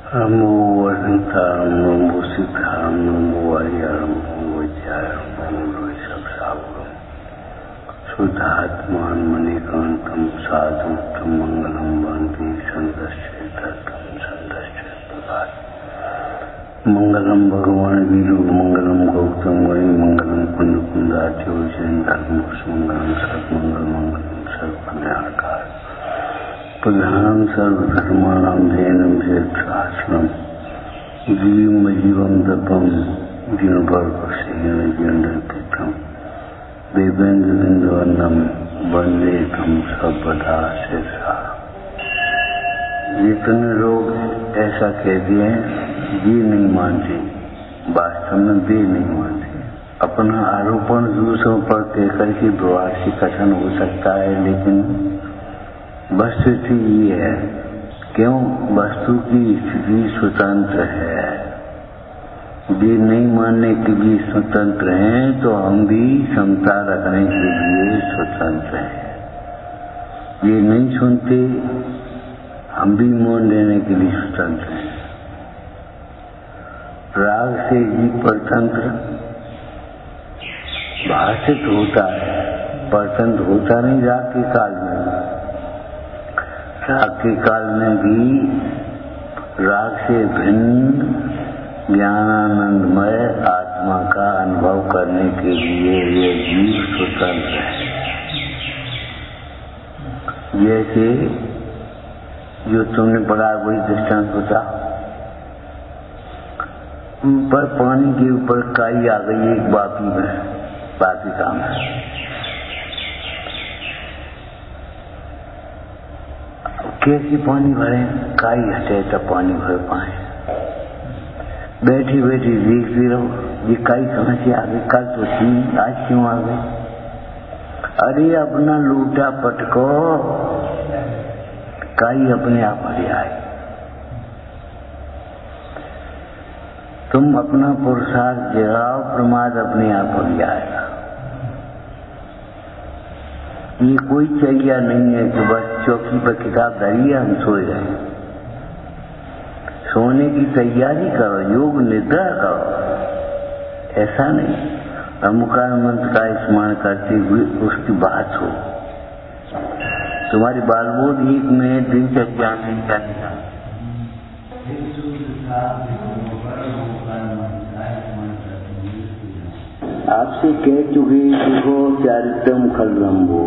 नमो वसंताय नमो सीताय नमो वायाय नमो वज्राय नमो ऋषभशावकम् शुद्धात्मान मणिकांतं साधुत्तम मंगलम वन्दे संदश्चेतम संदश्चेत मंगलम भगवान वीरो मंगलम गौतम वै मंगलम कुंदकुंदाच्यो जैन धर्म मंगलम सर्वमंगल मंगलम सर्वकल्याणकार प्रधान सर्वधर्माणां जैनम शास्त्रम जीवम दपम जीवनपर्वशीलम देवेन्द्रवन्नम वंदे तम सर्वदा शेषा। जितने लोग ऐसा कहते हैं ये नहीं मानते, वास्तव में वे नहीं मानते। अपना आरोपण दूसरों पर कहकर के व्यवहार से कथन हो सकता है, लेकिन वस्तुस्थिति ये है, क्यों वस्तु की स्थिति स्वतंत्र है। ये नहीं मानने के लिए स्वतंत्र हैं तो हम भी समता रखने के लिए स्वतंत्र हैं। ये नहीं सुनते, हम भी मौन लेने के लिए स्वतंत्र हैं। राग से जीव परतंत्र भाषित होता है, परतंत्र होता नहीं राग के काल में। राग के काल में भी राग से भिन्न ज्ञानानंदमय आत्मा का अनुभव करने के लिए ये जीव स्वतंत्र है। जैसे जो तुमने पढ़ा वही दृष्टांत होता, ऊपर पानी के ऊपर काई आ गई एक बाकी काम है। कैसे पानी भरे, काई हटे तब पानी भर पाए। बैठी बैठी देखते रहो, ये काई कहाँ से आ गई, कल तो थी आज क्यों आ गई। अरे अपना लूटा पटको, काई अपने आप हटे आए। तुम अपना पुरुषार्थ जगाओ, प्रमाद अपने आप हट आएगा। ये कोई चाहिए नहीं है कि बस चौकी पर किताब धरी है हम सोए गए। सोने की तैयारी करो, योग निद्रा करो। ऐसा नहीं अमुकार मंत्र का स्मरण करते हुए उसकी बात हो। तुम्हारी बालबोध एक में दिनचर्या नहीं करना। आपसे कह चुके देखो चारित्रम खलरम्भो,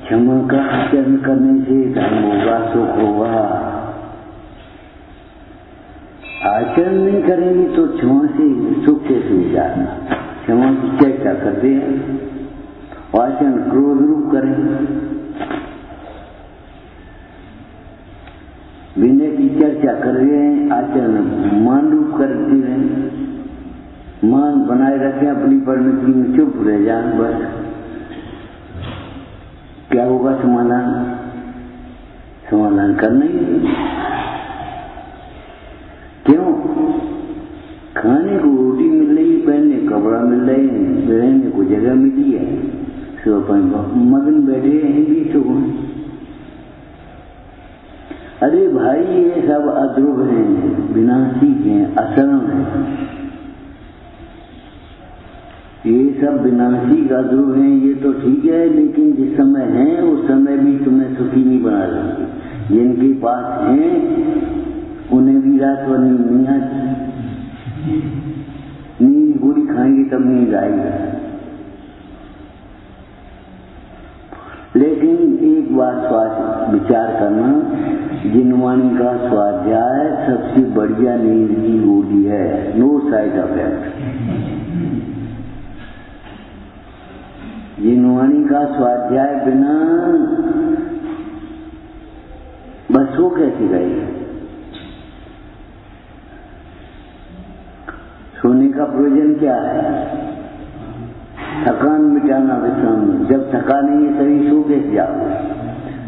क्षमा का आचरण करने से धर्म होगा, सुख होगा। आचरण नहीं करेंगे तो क्षमा से सुख कैसे हो जाएगा। क्षमा की चर्चा करते हैं, आचरण क्रोध रूप करें। विनय की चर्चा कर रहे हैं, आचरण मान रूप करते रहें। मान बनाए रखें, अपनी परिणति में चुप रह जाए, बस क्या होगा समाधान करना ही। क्यों? खाने को रोटी मिल रही, पहनने कपड़ा मिल रही, रहने को जगह मिली है, सब अपन मगन बैठे हैं भी सुख। अरे भाई ये सब अध्रुव हैं, विनाशी हैं, असरण हैं। ये सब विनाशी का ध्रुव है, ये तो ठीक है, लेकिन जिस समय है उस समय भी तुम्हें सुखी नहीं बना सकते। जिनके पास हैं उन्हें भी रात भर नींद नहीं आती। नींद गोली खाएंगे तब नींद आएगी। लेकिन एक बात विचार करना, जिनवाणी का स्वाध्याय सबसे बढ़िया नींद की गोली है, नो साइड इफेक्ट। जिनवाणी का स्वाध्याय बिना बस वो कैसे गई। सोने का प्रयोजन क्या है? थकान मिटाना, विश्राम। जब थका नहीं है शरीर, सो कैसे जाओ।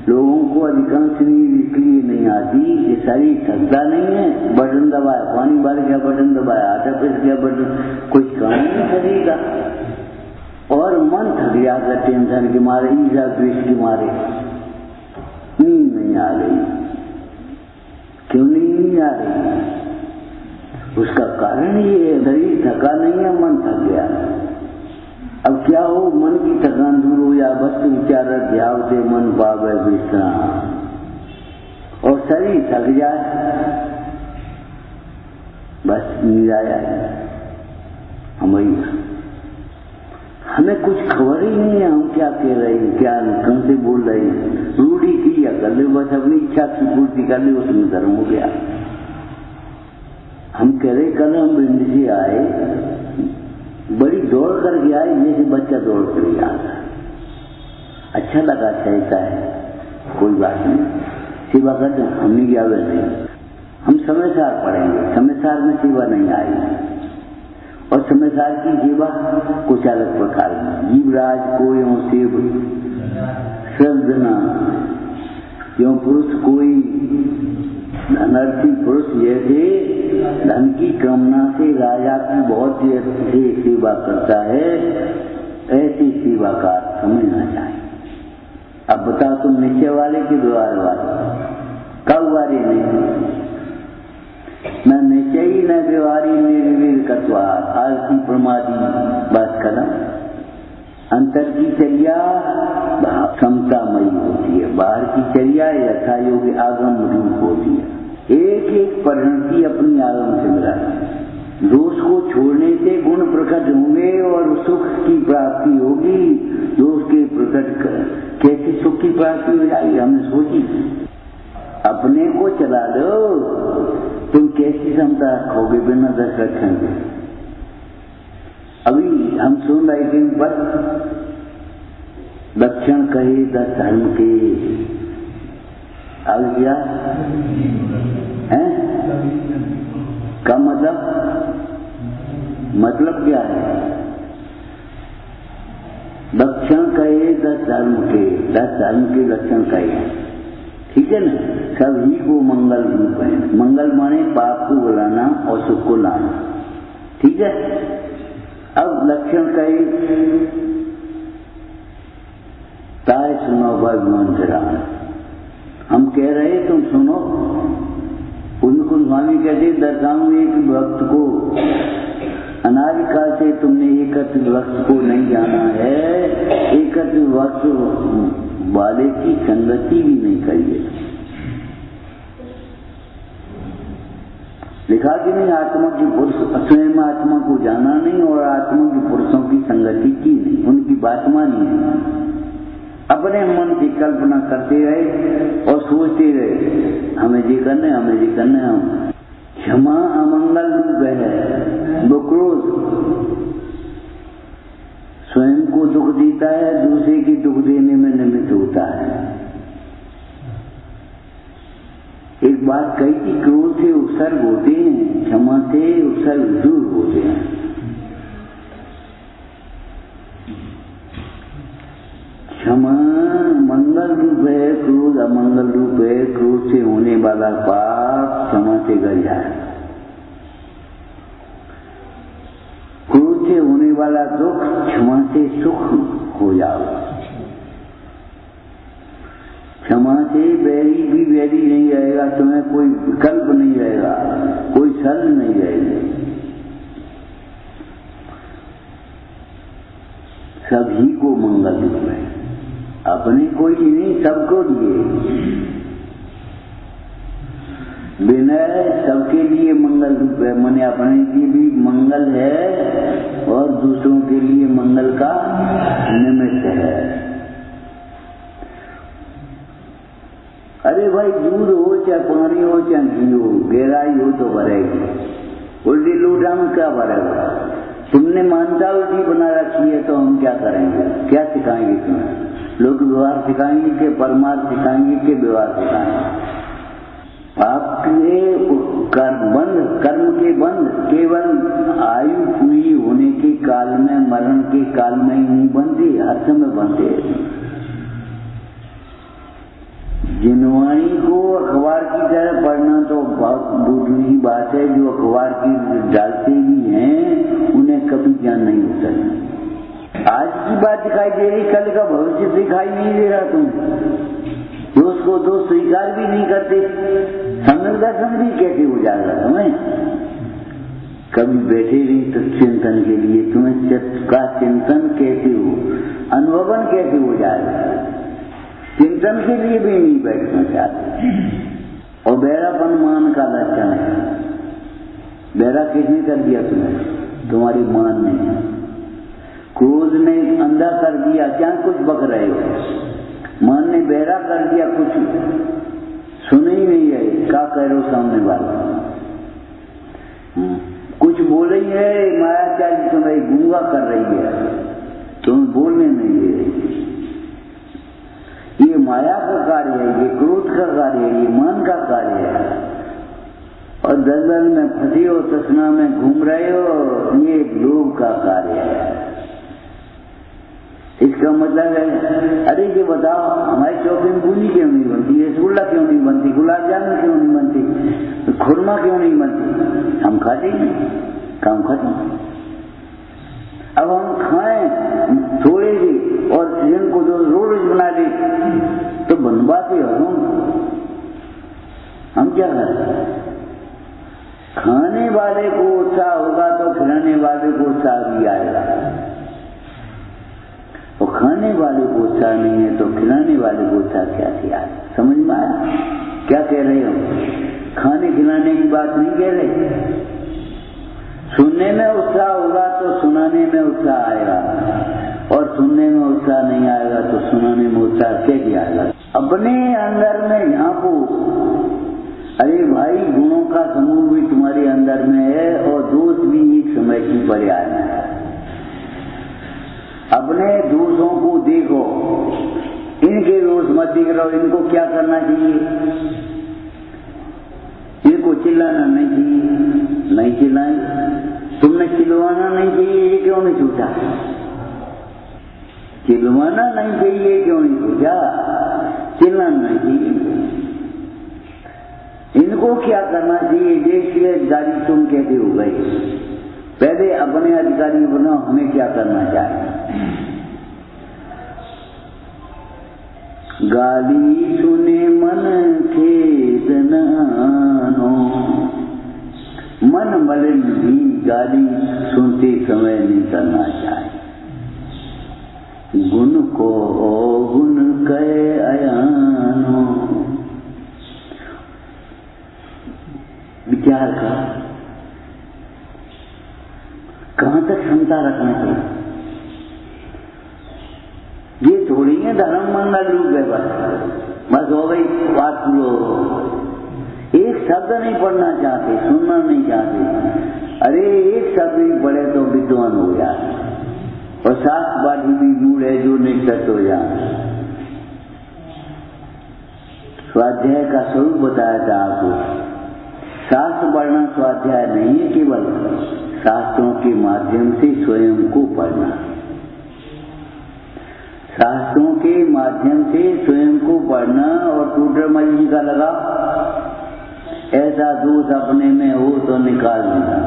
लोगों को अधिकांश नींद इसलिए नहीं आती कि शरीर थकता नहीं है, बटन दबाया, पानी भर गया बटन दबाया, आटा पिस गया बटन, कुछ काम नहीं शरीर का। और मन थक जाता टेंशन के मारे, ईर्ष्या द्वेष के मारे, नींद नहीं आ गई। नहीं आ रही। उसका कारण ये है, शरीर थका नहीं है, मन थक गया। अब क्या हो, मन की थकान दूर हो या बस विचार ध्याव दे मन पावे विश्राम, और शरीर थक जाए, बस नींद आ जाए। हमें कुछ खबर ही नहीं है हम क्या कह रहे हैं, क्या कौन से बोल रहे हैं। रूढ़ी की या कर ले, बस अपनी इच्छा की पूर्ति कर ले, उसमें धर्म हो गया। हम कह रहे कल हम भिंड से आए, बड़ी दौड़ करके आए, जैसे बच्चा दौड़ कर आता। अच्छा लगा, कहता है कोई बात नहीं, सेवा करते हम नहीं गया, वैसे हम समय सार पढ़ेंगे, समय सार में सेवा नहीं आई। और समय सार की सेवा कुछ अलग प्रकार की, जीवराज को यो सेव सर्जना, क्यों पुरुष कोई नरसी पुरुष जैसे धन की कामना से राजा की बहुत से सेवा करता है, ऐसी सेवा का समझना चाहिए। अब बताओ तुम निश्चय वाले के द्वार वाले, कब वाले नहीं, न निश्चयी न व्यवहारी निर्विल कत्वार, आलसी प्रमादी, बस कदम। अंतर की चर्या क्षमतामयी होती है, बाहर की चर्या यथा योगी आगम रूप होती है। एक एक परिणति अपनी आगम से मिला। दोष को छोड़ने से गुण प्रकट होंगे और सुख की प्राप्ति होगी। दोष के प्रकट कैसे सुख की प्राप्ति हो जाएगी, हमने सोची। अपने को चला लो, तुम कैसी क्षमता रखोगे बिना दर्श रखेंगे। अभी हम सुन रहे थे पर लक्षण कहे 10 धर्म के, अब क्या है का मतलब क्या है? लक्षण कहे 10 धर्म के, 10 धर्म के लक्षण कहे, ठीक है ना। सभी को मंगल रूप है। मंगल माने पाप को बुलाना और सुख को लाना, ठीक है। अब लक्षण कहे ताय सुनो भगवान तेरा, हम कह रहे तुम सुनो। उनको स्वामी कहते दर्शाऊं एक भक्त को, अनादिकाल से तुमने एकत्र वक्त को नहीं जाना है, एकत्र वक्त वाले की संगति भी नहीं करिए। लिखा कि नहीं, आत्मा की पुरुष स्वयं आत्मा को जाना नहीं और आत्मा की पुरुषों की संगति की नहीं, उनकी बात मानी नहीं। अपने मन की कल्पना करते रहे और सोचते रहे हमें जी करने, हमें जी करने। हम क्षमा अमंगल रूप है, वो क्रोध स्वयं को दुख देता है, दूसरे की दुख देने में निमित्त होता है। एक बात कही कि क्रोध से उपसर्ग होते हैं, क्षमा से उपसर्ग दूर होते हैं। क्षमा मंगल रूप है, क्रोध अमंगल रूप है। क्रोध से होने वाला पाप क्षमा से गल जाए, क्रोध से होने वाला दुख क्षमा से सुख हो जाओ। क्षमा से बैरी भी बैरी नहीं रहेगा, तुम्हें कोई विकल्प नहीं रहेगा, कोई शर्त नहीं रहेगी। सभी को मंगल रूप है, अपने कोई नहीं, सबको दिए। विनय सबके लिए मंगल रूप है, माने अपने लिए भी मंगल है और दूसरों के लिए मंगल का निमित्त है। अरे भाई दूध हो चाहे पानी हो चाहे घी हो, गहराई हो तो भरेगी। उल्टी लोटा में क्या भरेगा? तुमने मानता उल्टी बना रखी है तो हम क्या करेंगे? क्या सिखाएंगे तुम्हें? लोग व्यवहार सिखाएंगे कि परमार्थ सिखाएंगे कि व्यवहार सिखाएंगे? आपके कर्म के बंध केवल आयु पूरी होने के काल में, मरण के काल में ही नहीं बनते, हर समय बनते। जिनवाणी को अखबार की तरह पढ़ना तो बहुत दूसरी बात है। जो अखबार की डालते भी हैं उन्हें कभी ज्ञान नहीं होता। आज की बात दिखाई दे रही, कल का भविष्य दिखाई नहीं दे रहा। तुम दोस्त को दोस्त स्वीकार भी नहीं करते, संग दर्शन भी कैसे हो जाएगा तुम्हें? कभी बैठे नहीं तो चिंतन के लिए तुम्हें चित्त का चिंतन कैसे हो, अनुभवन कैसे हो जाएगा? चिंतन के लिए भी नहीं बैठना चाहते। और बहरापन मान का लक्षण है। बहरा किसने कर दिया तुम्हें? तुम्हारी मान ने। क्रोध ने अंधा कर दिया, क्या कुछ बक रहे हो? मान ने बहरा कर दिया, कुछ सुन ही नहीं है, क्या कह रहे हो सामने वाला? कुछ बोल रही है माया, क्या तुम्हें गूंगा कर रही है, तुम्हें बोलने नहीं है। ये माया का कार्य है, ये क्रोध का कार्य है, ये मन का कार्य है। और दलदल में फंसे हो, तृष्णा में घूम रहे हो, ये लोभ का कार्य है। इसका मतलब है, अरे ये बताओ हमारी चौकी में बूंदी क्यों नहीं बनती, रसगुल्ला क्यों नहीं बनती, गुलाब जामुन क्यों नहीं बनती, खुरमा क्यों नहीं बनती? हम खाते ही नहीं, काम खत्म। अब हम खाएं थोड़े से और जिनको जो रोज बना ले तो बनवाते हो हम क्या करें? खाने वाले को उत्साह होगा तो खिलाने वाले को उत्साह भी आएगा, और खाने वाले को उत्साह नहीं है तो खिलाने वाले को उत्साह क्या किया? समझ में आया क्या कह रहे हो? खाने खिलाने की बात नहीं कह रहे। सुनने में उत्साह होगा तो सुनाने में उत्साह आएगा, और सुनने में उत्साह नहीं आएगा तो सुनाने में उत्साह कैसे आएगा? अपने अंदर में झांको। अरे भाई, गुणों का समूह भी तुम्हारे अंदर में है और दोष भी एक समय की पर्याय है। अपने दोषों को देखो, इनके दोष मत दिख रहो। इनको क्या करना चाहिए? इनको चिल्लाना नहीं चाहिए, नहीं चिल्लाए। तुमने चिल्लाना नहीं चाहिए, ये क्यों नहीं सोचा? चिल्लाना नहीं चाहिए, क्यों नहीं सोचा? चिल्लाना नहीं चाहिए। इनको क्या करना चाहिए? देश के अधिकारी तुम कैसे हो गए? पहले अपने अधिकारी बनाओ, हमें क्या करना चाहिए? गाली सुने मन खेद नानो, मन मलिन भी गाली सुनते समय नहीं करना चाहिए। गुण को गुण कहे अयानो, विचार का कहां तक क्षमता रखना चाहिए? ये थोड़ी है धर्म मंगल रूप है, बस हो गई बात पूरी। एक शब्द नहीं पढ़ना चाहते, सुनना नहीं चाहते। अरे एक शब्द भी पढ़े तो विद्वान हो जाए, और शास्त्र बाटी भी मूड है जो निश्चित हो जाए। स्वाध्याय का स्वरूप बताया था आपको। शास्त्र पढ़ना स्वाध्याय नहीं है, केवल शास्त्रों के माध्यम से स्वयं को पढ़ना। शास्त्रों के माध्यम से स्वयं को पढ़ना। और टूटर मछली का लगा, ऐसा दोष अपने में हो तो निकाल देना।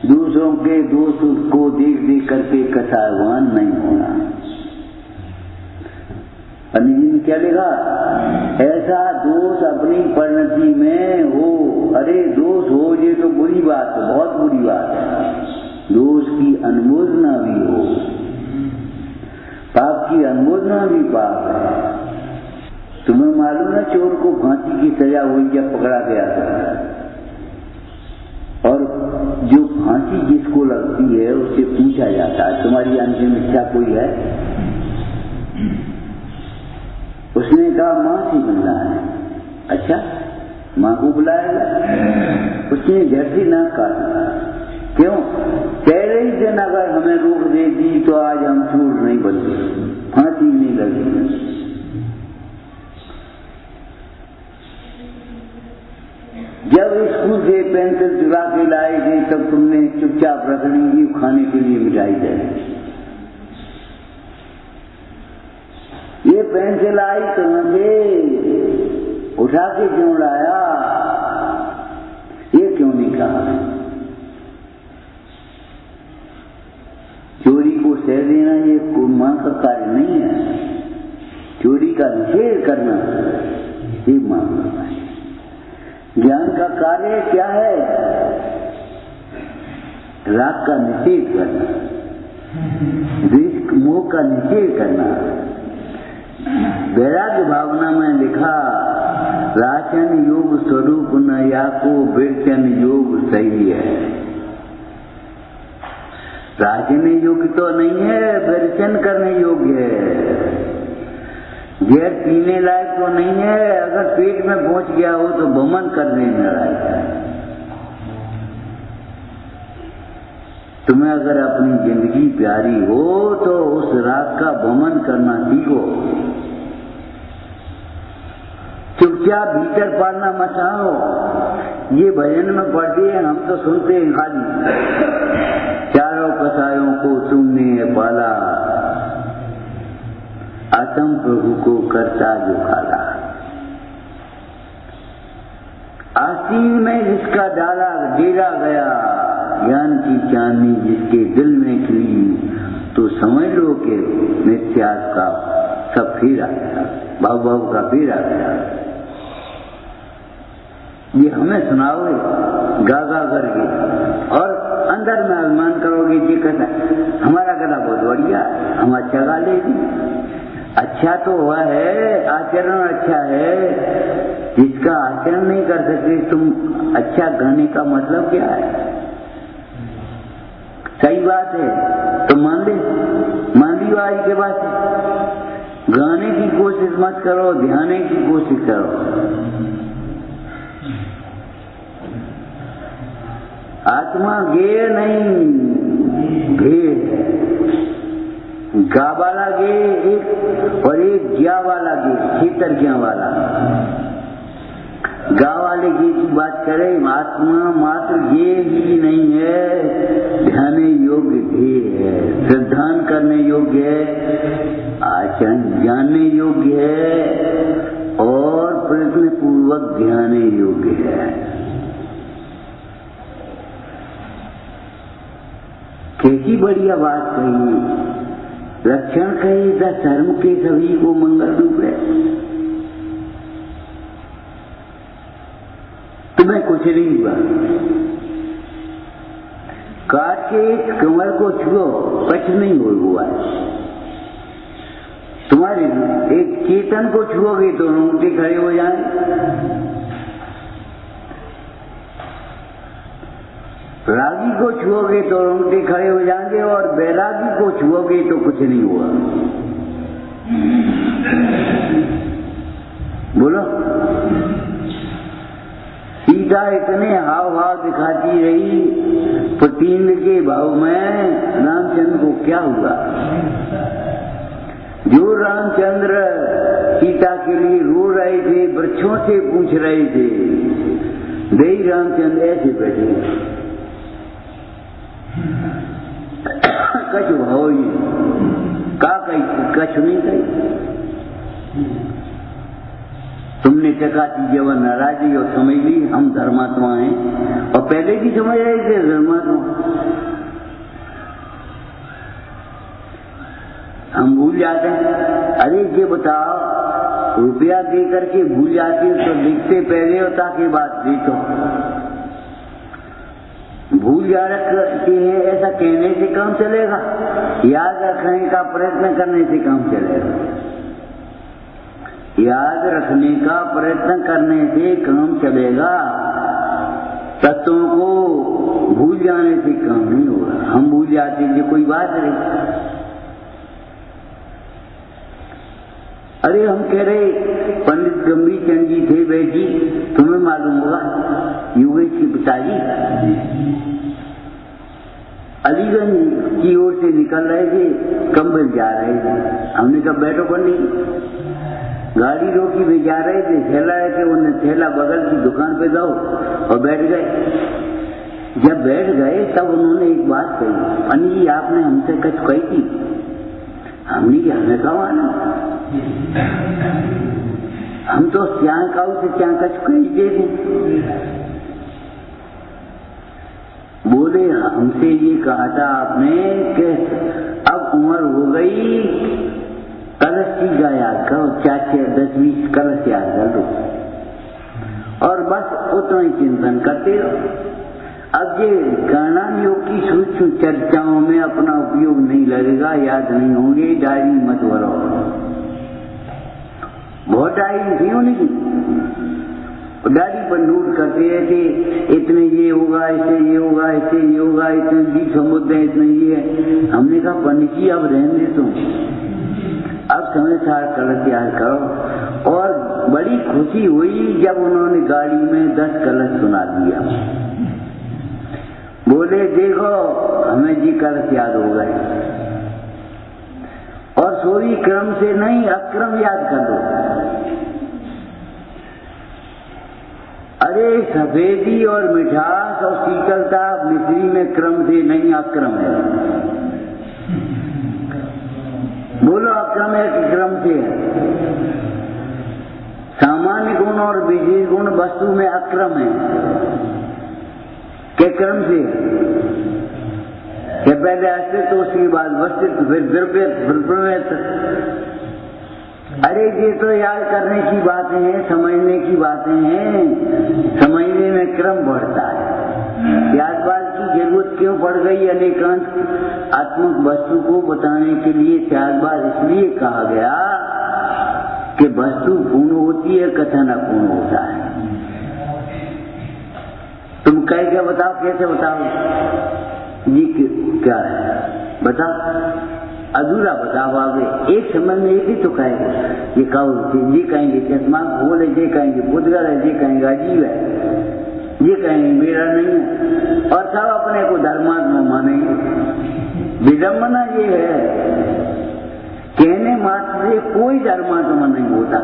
दूसरों के दोष को देख देख करके कसायवान नहीं होना। पंडित जी क्या लिखा? ऐसा दोष अपनी परिणति में हो। अरे दोष हो ये तो बुरी बात है, बहुत बुरी बात है। दोष की अनुमोदना भी हो, पाप की अनुमोदना भी पाप है। तुम्हें मालूम है चोर को फांसी की सजा हुई जब पकड़ा गया था, और जो फांसी जिसको लगती है उससे पूछा जाता है तुम्हारी अंतिम इच्छा कोई है? उसने कहा मां से मिलना है। अच्छा, मां को बुलाएगा? उसने झटसी ना काटा। क्यों? कह रही थी ना, अगर हमें रोक देती तो आज हम चोर नहीं बनते, फांसी नहीं लगेगी। जब स्कूल से पेंसिल चुरा के लाए थे तब तुमने चुपचाप रख ली खाने के लिए मिठाई दे। ये पेंसिल आई कहां से? उठा के क्यों लाया? ये क्यों नहीं कहा? चोरी को सह देना ये मां का कार्य नहीं है। चोरी का निषेध करना ये मां का कार्य। ज्ञान का कार्य क्या है? राग का निषेध करना, द्वेष मोह का निषेध करना। वैराग्य भावना में लिखा राचन योग स्वरूप न याको विरचन योग सही है। राचने योग्य तो नहीं है, विरचन करने योग्य है। जहर पीने लायक तो नहीं है, अगर पेट में पहुंच गया हो तो वमन करने लायक है। तुम्हें अगर अपनी जिंदगी प्यारी हो तो उस राग का वमन करना सीखो। चुपचाप भीतर पालना मचाओ। ये भजन में पढ़ती है, हम तो सुनते हैं खाली। चारों कसायों को तुमने पाला, आत्म प्रभु को करता जो खाला। आस्तीन में जिसका डाला डेरा गया, ज्ञान की चांदनी जिसके दिल में खिली, तो समझ लो कि मिथ्यास का सब फेरा गया, भाव का फेरा गया। ये हमें सुनाओगे गा करके और अंदर में अभिमान करोगे ये कहता हमारा गला बहुत बढ़िया, हम अच्छा गा लेंगे। अच्छा तो हुआ है, आचरण अच्छा है। जिसका आचरण नहीं कर सकते तुम अच्छा गाने का मतलब क्या है? सही बात है तो मान लियो आज के बाद गाने की कोशिश मत करो, ध्यान की कोशिश करो। आत्मा गे नहीं घे है। गा वाला गे एक और एक ज्ञा वाला गे, क्षेत्र ज्ञा वाला। गा वाले गे की बात करें, आत्मा मात्र गे ही नहीं है, ध्यान योग्य गे है, श्रद्धान करने योग्य है, आचरण जानने योग्य है और प्रयत्न पूर्वक ध्यान योग्य है। कैसी बढ़िया बात कही। लक्षण कही था धर्म के सभी को मंगल रूप है। तुम्हें कुछ नहीं हुआ, काट के एक कमर को छुओ कुछ नहीं हुआ। तुम्हारे एक चेतन को छुओगे तो रोंगटे खड़े हो जाए। रागी को छुओगे तो रोंगटे खड़े हो जाएंगे और बैरागी को छुओगे तो कुछ नहीं हुआ। बोलो। सीता इतने हाव भाव दिखाती रही, प्रतिंद के भाव में रामचंद्र को क्या हुआ? जो रामचंद्र सीता के लिए रो रहे थे, वृक्षों से पूछ रहे थे, देई रामचंद्र ऐसे बैठे कछु भाव ही का कछु नहीं कही। तुमने चकाती जब नाराजी और समझ ली हम धर्मात्मा हैं, और पहले भी समझ रहे थे धर्मात्मा। हम भूल जाते हैं। अरे ये बताओ, रुपया दे करके भूल जाते तो लिखते पहले होता कि बात दी तो भूल जा रखते हैं, ऐसा कहने से काम चलेगा? याद रखने का प्रयत्न करने से काम चलेगा? याद रखने का प्रयत्न करने से काम चलेगा, तत्वों को भूल जाने से काम नहीं होगा। हम भूल जाते हैं, ये कोई बात नहीं। अरे हम कह रहे पंडित गंभीर चंद जी थे बैठी, तुम्हें मालूम होगा योगेश के पिताजी अलीगंज की ओर से निकल रहे थे, कंबल जा रहे थे। हमने कहा बैठो पंडित। गाड़ी रोकी वे जा रहे थे, थैला है कि उन्हें थैला बगल की दुकान पे दो और बैठ गए। जब बैठ गए तब उन्होंने एक बात कही, पंडित जी आपने हमसे कुछ कही थी? हमने क्या हमें कहा ना, हम तो क्या काऊ से क्या कुछ कही दे थे। बोले हमसे ये कहा था आपने कि अब उम्र हो गई, कलश की का याद करो, 4-6-10-20 कलश याद कर लो। और बस उतना ही चिंतन करते रहो। अब ये कर्णन योग की सूक्ष्म चर्चाओं में अपना उपयोग नहीं लगेगा, याद नहीं होंगे, डायरी मत भरो। बहुत डायरी थी उनकी, डायरी पर नोट करते रहते, इतने ये होगा, ऐसे ये होगा, ऐसे ये होगा, इतने बीज समुद्र है, इतने ये है। हमने कहा पंडित अब रहने दे तुम, अब समय सार कलश तैयार करो। और बड़ी खुशी हुई जब उन्होंने गाड़ी में 10 कलश सुना दिया। बोले देखो हमें जी कलश याद हो गए, और सोरी क्रम से नहीं अक्रम याद कर दो। अरे सफेदी और मिठास और शीतलता मिश्री में क्रम से नहीं अक्रम है। बोलो अक्रम है कि क्रम से है? सामान्य गुण और विशेष गुण वस्तु में अक्रम है के क्रम से के पहले अस्तित्व तो उसके बाद वस्तित्व फिर द्रव्य। अरे ये तो याद करने की बातें हैं, समझने की बातें हैं, समझने में क्रम बढ़ता है। यादबाद की जरूरत क्यों पड़ गई? अनेकांत आत्मिक वस्तु को बताने के लिए यादबाद इसलिए कहा गया कि वस्तु पूर्ण होती है, कथन अपूर्ण होता है। तुम कह के बताओ, कैसे बताओ जी क्या है, बताओ, अधूरा बताओ। आगे एक समय में एक ही तो कहेंगे, ये कहो जी कहेंगे चश्मा खोल है, ये कहेंगे बुद्धगर है, ये कहेंगे अजीब है, ये कहेंगे मेरा नहीं है, और सब अपने को धर्मात्मा मानेंगे। विडम्बना ये है, कहने मात्र से कोई धर्मात्मा नहीं होता।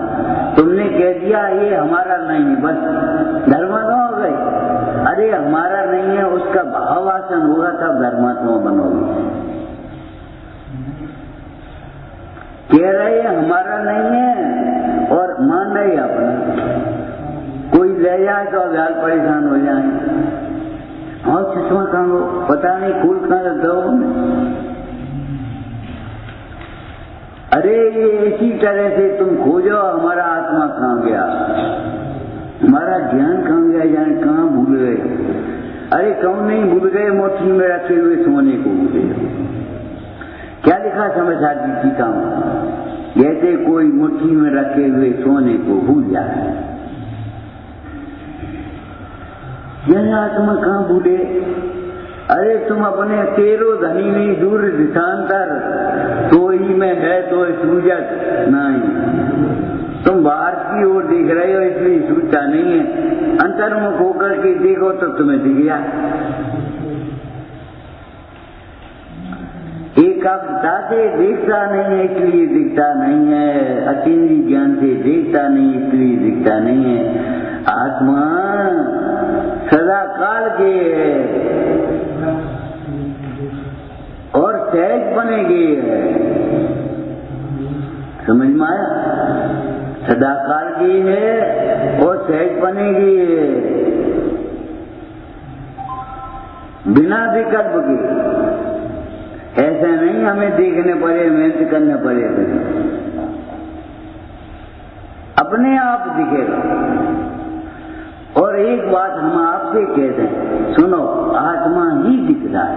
तुमने कह दिया ये हमारा नहीं है, बस धर्मात्मा हो गए। अरे हमारा नहीं है, उसका भाव वासन होगा तब धर्मात्मा बनोगे। कह रहे हमारा नहीं है और मान रहे अपना, कोई ले जाए तो अभ्यास परेशान हो जाए। और चश्मा कहाँ हो, पता नहीं फूल कहाँ दो। अरे ये इसी तरह से तुम खोजो हमारा आत्मा कहाँ गया, हमारा ज्ञान कहाँ गया, जाने कहाँ भूल गए। अरे कौन नहीं भूल गए, मुट्ठी में रखे हुए सोने को भूले। क्या लिखा समाचार की टीका में? जैसे कोई मुट्ठी में रखे हुए सोने को भूल जाए। यह आत्मा कहाँ भूले? अरे तुम अपने तेरो धनी नहीं दूर दिशांतर, तो ही में है तो सूझत नहीं। तुम बाहर की ओर देख रहे हो इसलिए सूझता नहीं है, अंतर्मुख होकर के देखो तो तुम्हें दिख गया। एकाग्रता से देखता नहीं है इसलिए दिखता नहीं है, अतीन्द्रिय ज्ञान से देखता नहीं इसलिए दिखता नहीं है। आत्मा सदा काल के है और सहज बनेगी है। समझ में आया? सदा काल की है और सहज बनेगी है, बिना विकल्प के। ऐसा नहीं हमें देखने पड़े, मेहनत करने पड़े, अपने आप दिखेगा। और एक बात हम आपसे कहते हैं, सुनो, आत्मा ही दिख रहा है।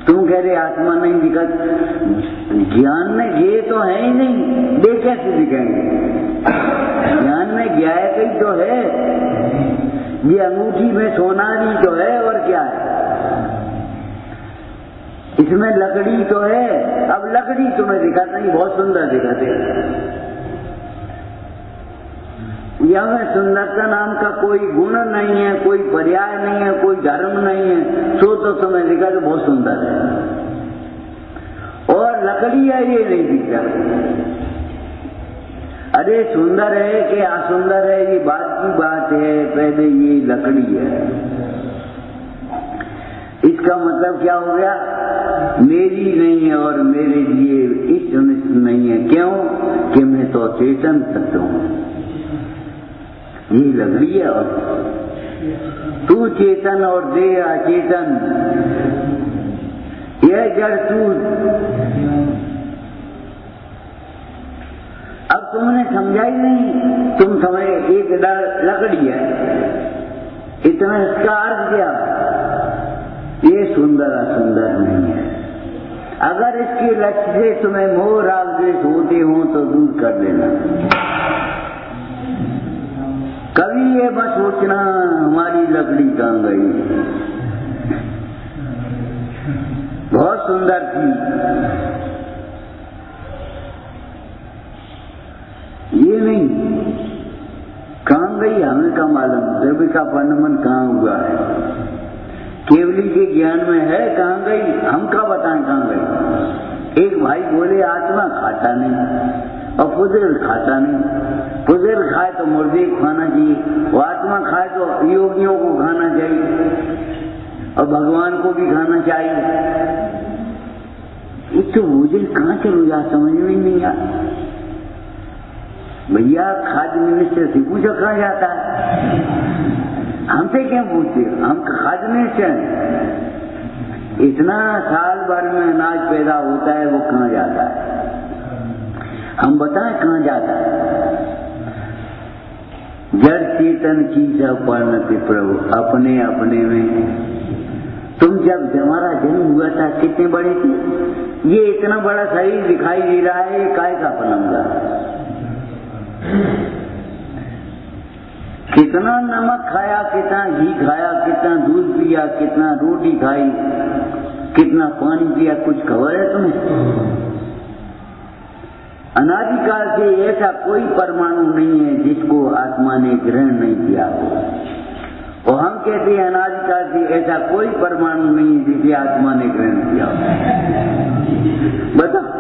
तुम कह रहे आत्मा नहीं दिखा, ज्ञान में ये तो है ही नहीं, देख कैसे दिखेंगे? ज्ञान में ज्ञाय कई तो है, ये अंगूठी में सोनारी तो है, और क्या है इसमें? लकड़ी तो है। अब लकड़ी तुम्हें दिखाता नहीं, बहुत सुंदर दिखाते। यह सुंदरता नाम का कोई गुण नहीं है, कोई पर्याय नहीं है, कोई धर्म नहीं है, तो तुम्हें दिखा तो बहुत सुंदर है। और लकड़ी है ये नहीं दिखता। अरे सुंदर है कि असुंदर है ये बात की बात है, पहले ये लकड़ी है। इसका मतलब क्या हो गया? मेरी नहीं है और मेरे लिए इष्ट नहीं है। क्यों? कि मैं तो चेतन तत्व हूं, ये लकड़ी है और तू चेतन और दे अचेतन, यह जड़ तू। अब तुमने समझा ही नहीं, तुम समझे एक लकड़ी है, इतना इसका अर्थ क्या? ये सुंदर असुंदर नहीं है। अगर इसके लक्ष्य से तुम्हें मोह राग द्वेष होते हो तो दूर कर देना। कभी ये मत सोचना हमारी लकड़ी कहाँ गई, बहुत सुंदर थी, ये नहीं, कहाँ गई हमें क्या मालूम, देवी का परिणमन कहाँ हुआ है, केवली के ज्ञान में है कहाँ गई, हम क्या बताएं कहाँ गई। एक भाई बोले आत्मा खाता नहीं और पुजर खाता नहीं, पुजर खाए तो मुर्दे को खाना चाहिए, वो आत्मा खाए तो योगियों को खाना चाहिए और भगवान को भी खाना चाहिए। ये तो मुझे कहाँ चलो जा, समझ में नहीं आता। भैया खाद्य मिनिस्टर से पूछो कहाँ जाता है, हमसे क्यों पूछते, हम खाद्य मिनिस्टर हैं। इतना साल भर में अनाज पैदा होता है, वो कहाँ जाता है, हम बताएं कहाँ जाता है। जड़ चेतन की सब परिणति प्रभु अपने अपने में। तुम जब हमारा जन्म हुआ था कितने बड़े थे, ये इतना बड़ा शरीर दिखाई दे रहा है, ये काय का पलंगा, कितना नमक खाया, कितना घी खाया, कितना दूध पिया, कितना रोटी खाई, कितना पानी पिया, कुछ खबर है तुम्हें? अनादिकाल से ऐसा कोई परमाणु नहीं है जिसको आत्मा ने ग्रहण नहीं किया हो, और हम कहते हैं अनादिकाल से ऐसा कोई परमाणु नहीं है जिसे आत्मा ने ग्रहण किया हो। बताओ,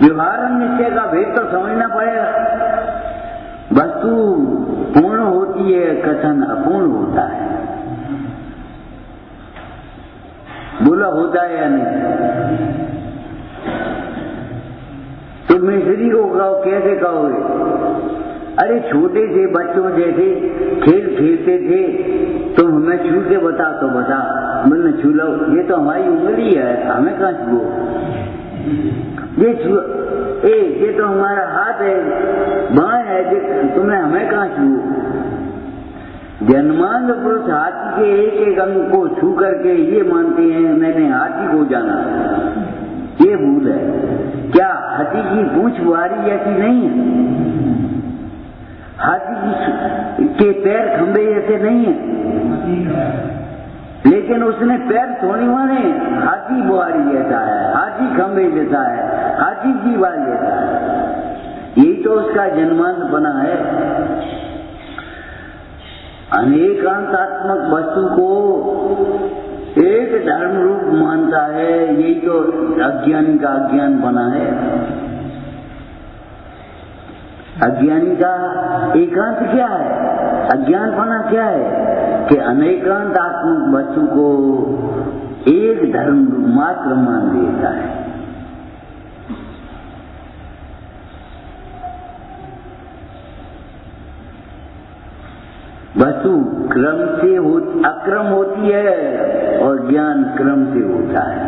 व्यवहार निश्चय का भेद तो समझना पड़ेगा। वस्तु पूर्ण होती है, कथन अपूर्ण होता है। बोला होता है या नहीं? तो मिस्त्री को कहो, कैसे कहोगे? अरे छोटे से बच्चों जैसे खेल खेलते थे, तुम हमें छू के बता तो बता, मैंने छू लो, ये तो हमारी उंगली है, हमें कहाँ छुओ, ये छू, ये तो हमारा हाथ है, बाएं है, तुम्हें हमें कहाँ छुओ। जन्मांध पुरुष हाथी के एक एक अंग को छू करके ये मानते हैं मैंने हाथी को जाना, ये भूल है। क्या हाथी की पूंछ बुहारी ऐसी नहीं है? हाथी के पैर खंबे ऐसे नहीं है, लेकिन उसने पैर सोने वाले, हाथी बुहारी जैसा है, हाथी खंबे जैसा है, हाथी जीवाल जैसा है। यही तो उसका जन्मांतपना है। अनेकांतात्मक वस्तु को एक धर्म रूप मानता है, यही तो अज्ञानी का अज्ञान बना है। अज्ञानी का एकांत क्या है, अज्ञानपना क्या है कि अनेकांतात्मक वस्तु को एक धर्म मात्र मान देता है। वस्तु क्रम से अक्रम होती है और ज्ञान क्रम से होता है।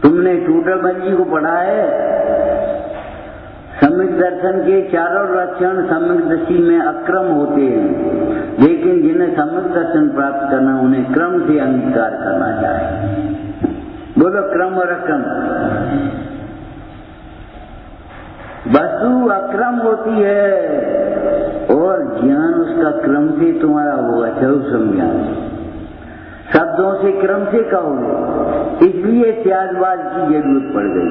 तुमने टूटरमल जी को पढ़ा है, सम्यक दर्शन के चारों लक्षण सम्यक दृष्टि में अक्रम होते हैं, लेकिन जिन्हें सम्यक दर्शन प्राप्त करना उन्हें क्रम से अंगीकार करना चाहिए। बोलो क्रम और अक्रम। वस्तु अक्रम होती है और ज्ञान उसका क्रम से तुम्हारा होगा, चलो समझाओ। शब्दों से क्रम से कहोगे, इसलिए त्यागवाद की जरूरत पड़ गई।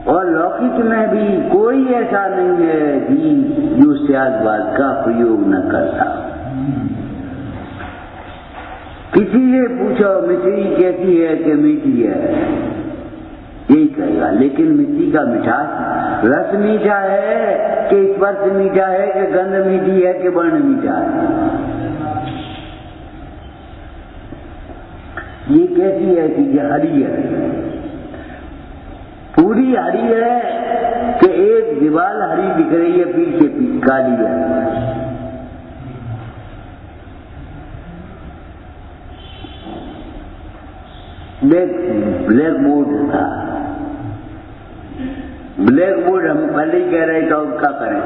और लौकिक में भी कोई ऐसा नहीं है कि जो त्यागवाद का प्रयोग न करता। किसी से पूछो मिश्री कैसी है कि मीठी है, यही कहेगा। लेकिन मिट्टी का मिठास, रस मीठा है कि स्पर्श मीठा है कि गंध मीठी है कि वर्ण मीठा है, ये कैसी है कि ये हरी है, पूरी हरी है कि एक दीवार हरी दिख रही है पीछे काली है। ब्लैक बोर्ड था, ब्लैक बोर्ड हम पहले ही कह रहे तो अब क्या करें?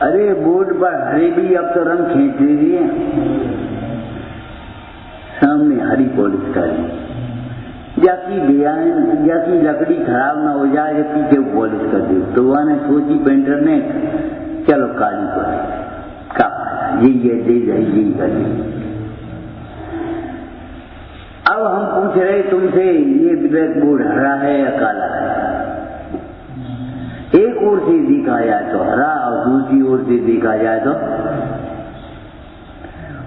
अरे बोर्ड पर हरी भी अब तो रंग खींच रही है, सामने हरी पॉलिश कर दी, जाकी डिजाइन जाकी लकड़ी खराब ना हो जाए या पीछे पॉलिश कर दी। तो वह ने सोची पेंटर ने, चलो काली पॉलिश का यही है, दे जाए यही कर दी। अब हम पूछ रहे तुमसे, ये ब्लैक बोर्ड हरा है या काला है? एक ओर से देखा जाए तो हरा और दूसरी ओर से देखा जाए तो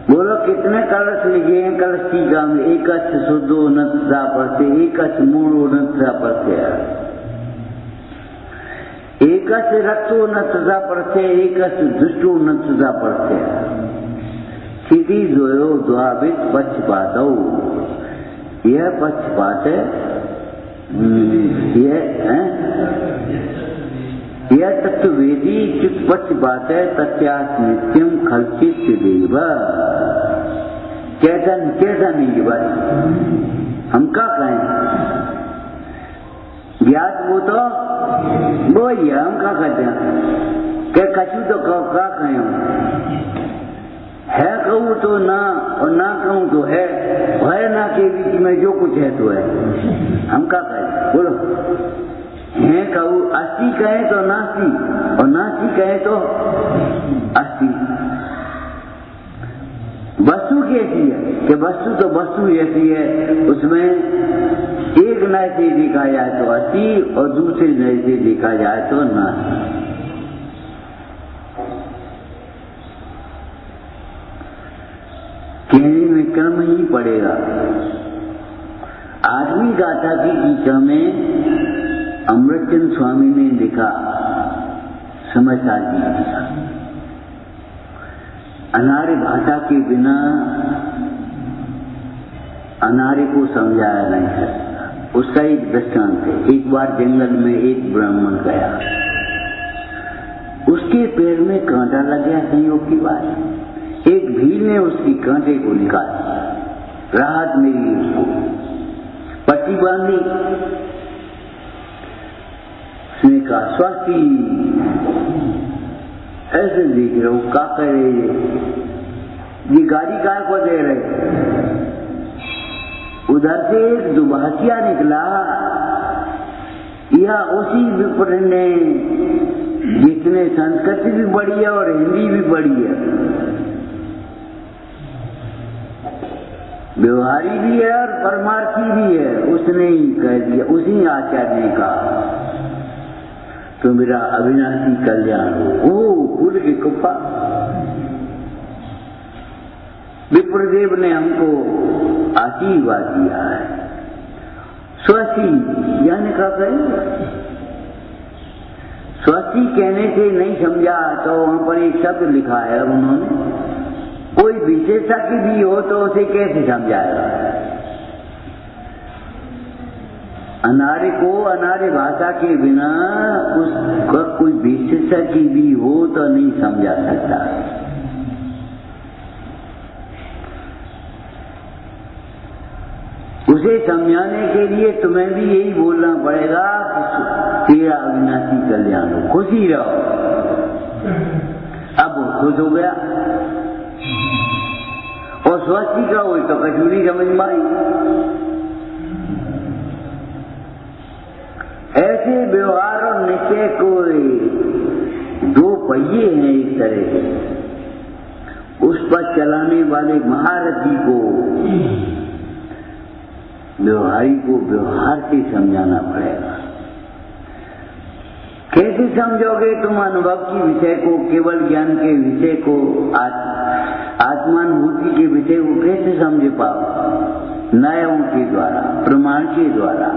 बोलो कितने कलश लिखे हैं कलश टीका में? एक शुद्धो नत्सा पढ़ते, एक मूढ़ो नत्सा पढ़ते, एक रक्तो नत्सा पढ़ते, एक दुष्टो नत्सा पढ़ते। सीधी जोयो द्वावित पक्षपात, यह पक्षपात है, यह तत्ववेदी चित पक्षपात है, तस्यास नित्यम खलचित देव। कैसा नहीं बात, हम क्या कहें? ज्ञात वो तो वो ही है, हम क्या कहते हैं? क्या कछु तो क्या कहें? है कहूँ तो ना और ना कहूँ तो है ना के बीच में जो कुछ है तो है, हम क्या कहें? बोलो, है कहूँ अस्थि कहे तो नास्ति और नास्ति कहे तो अस्थि। वस्तु कैसी है कि वस्तु तो वस्तु ऐसी है, उसमें एक नए से देखा जाए तो अस्थि और दूसरे नए से देखा जाए तो नास्ति। कहने में कर्म ही पड़ेगा। आठवीं गाथा की टीका में अमृतचंद स्वामी ने लिखा, समझदार जी ने लिखा, अनार्य भाषा के बिना अनार्य को समझाया नहीं सकता। उसका एक दृष्टांत है। एक बार जंगल में एक ब्राह्मण गया, उसके पैर में कांटा लग गया, संयोग की बात। एक भील ने उसकी कांटे को निकाला, राहत मिली, उसको पट्टी बांधी, उसने कहा स्वास्थी, ऐसे देख रहे हो क्या करे, ये गाड़ी काय को दे रहे? उधर से एक दुभाषिया निकला, या उसी विप्र ने जिसने संस्कृति भी बड़ी है और हिंदी भी बड़ी है, व्यवहारी भी है और परमार्थी भी है, उसने ही कह दिया, उसी आचार्य ने कहा तो मेरा अविनाशी कल्याण हो। भूल के कुप्पा, विप्रदेव ने हमको आशीर्वाद दिया है। स्वस्ति यानी क्या कहें? स्वस्ति कहने से नहीं समझा तो वहां पर एक शब्द लिखा है उन्होंने, कोई विशेषज्ञ की भी हो तो उसे कैसे समझाएगा? अनार्य को अनार्य भाषा के बिना उसका कोई विशेषज्ञ की भी हो तो नहीं समझा सकता। उसे समझाने के लिए तुम्हें भी यही बोलना पड़ेगा, तेरा अविनाशी कल्याण हो, खुशी रहो। अब वो खुश हो गया और स्वस्ति का हो तो कचूरी समझ में आई। ऐसे व्यवहार और निश्चय को दो पहिए हैं इस तरह के, उस पर चलाने वाले महारथी को व्यवहारी को व्यवहार से समझाना पड़ेगा। कैसे समझोगे तुम अनुभव के विषय को, केवल ज्ञान के विषय को, आत्मानुभूति के विषय को कैसे समझ पाओ? न्यायों के द्वारा, प्रमाण के द्वारा।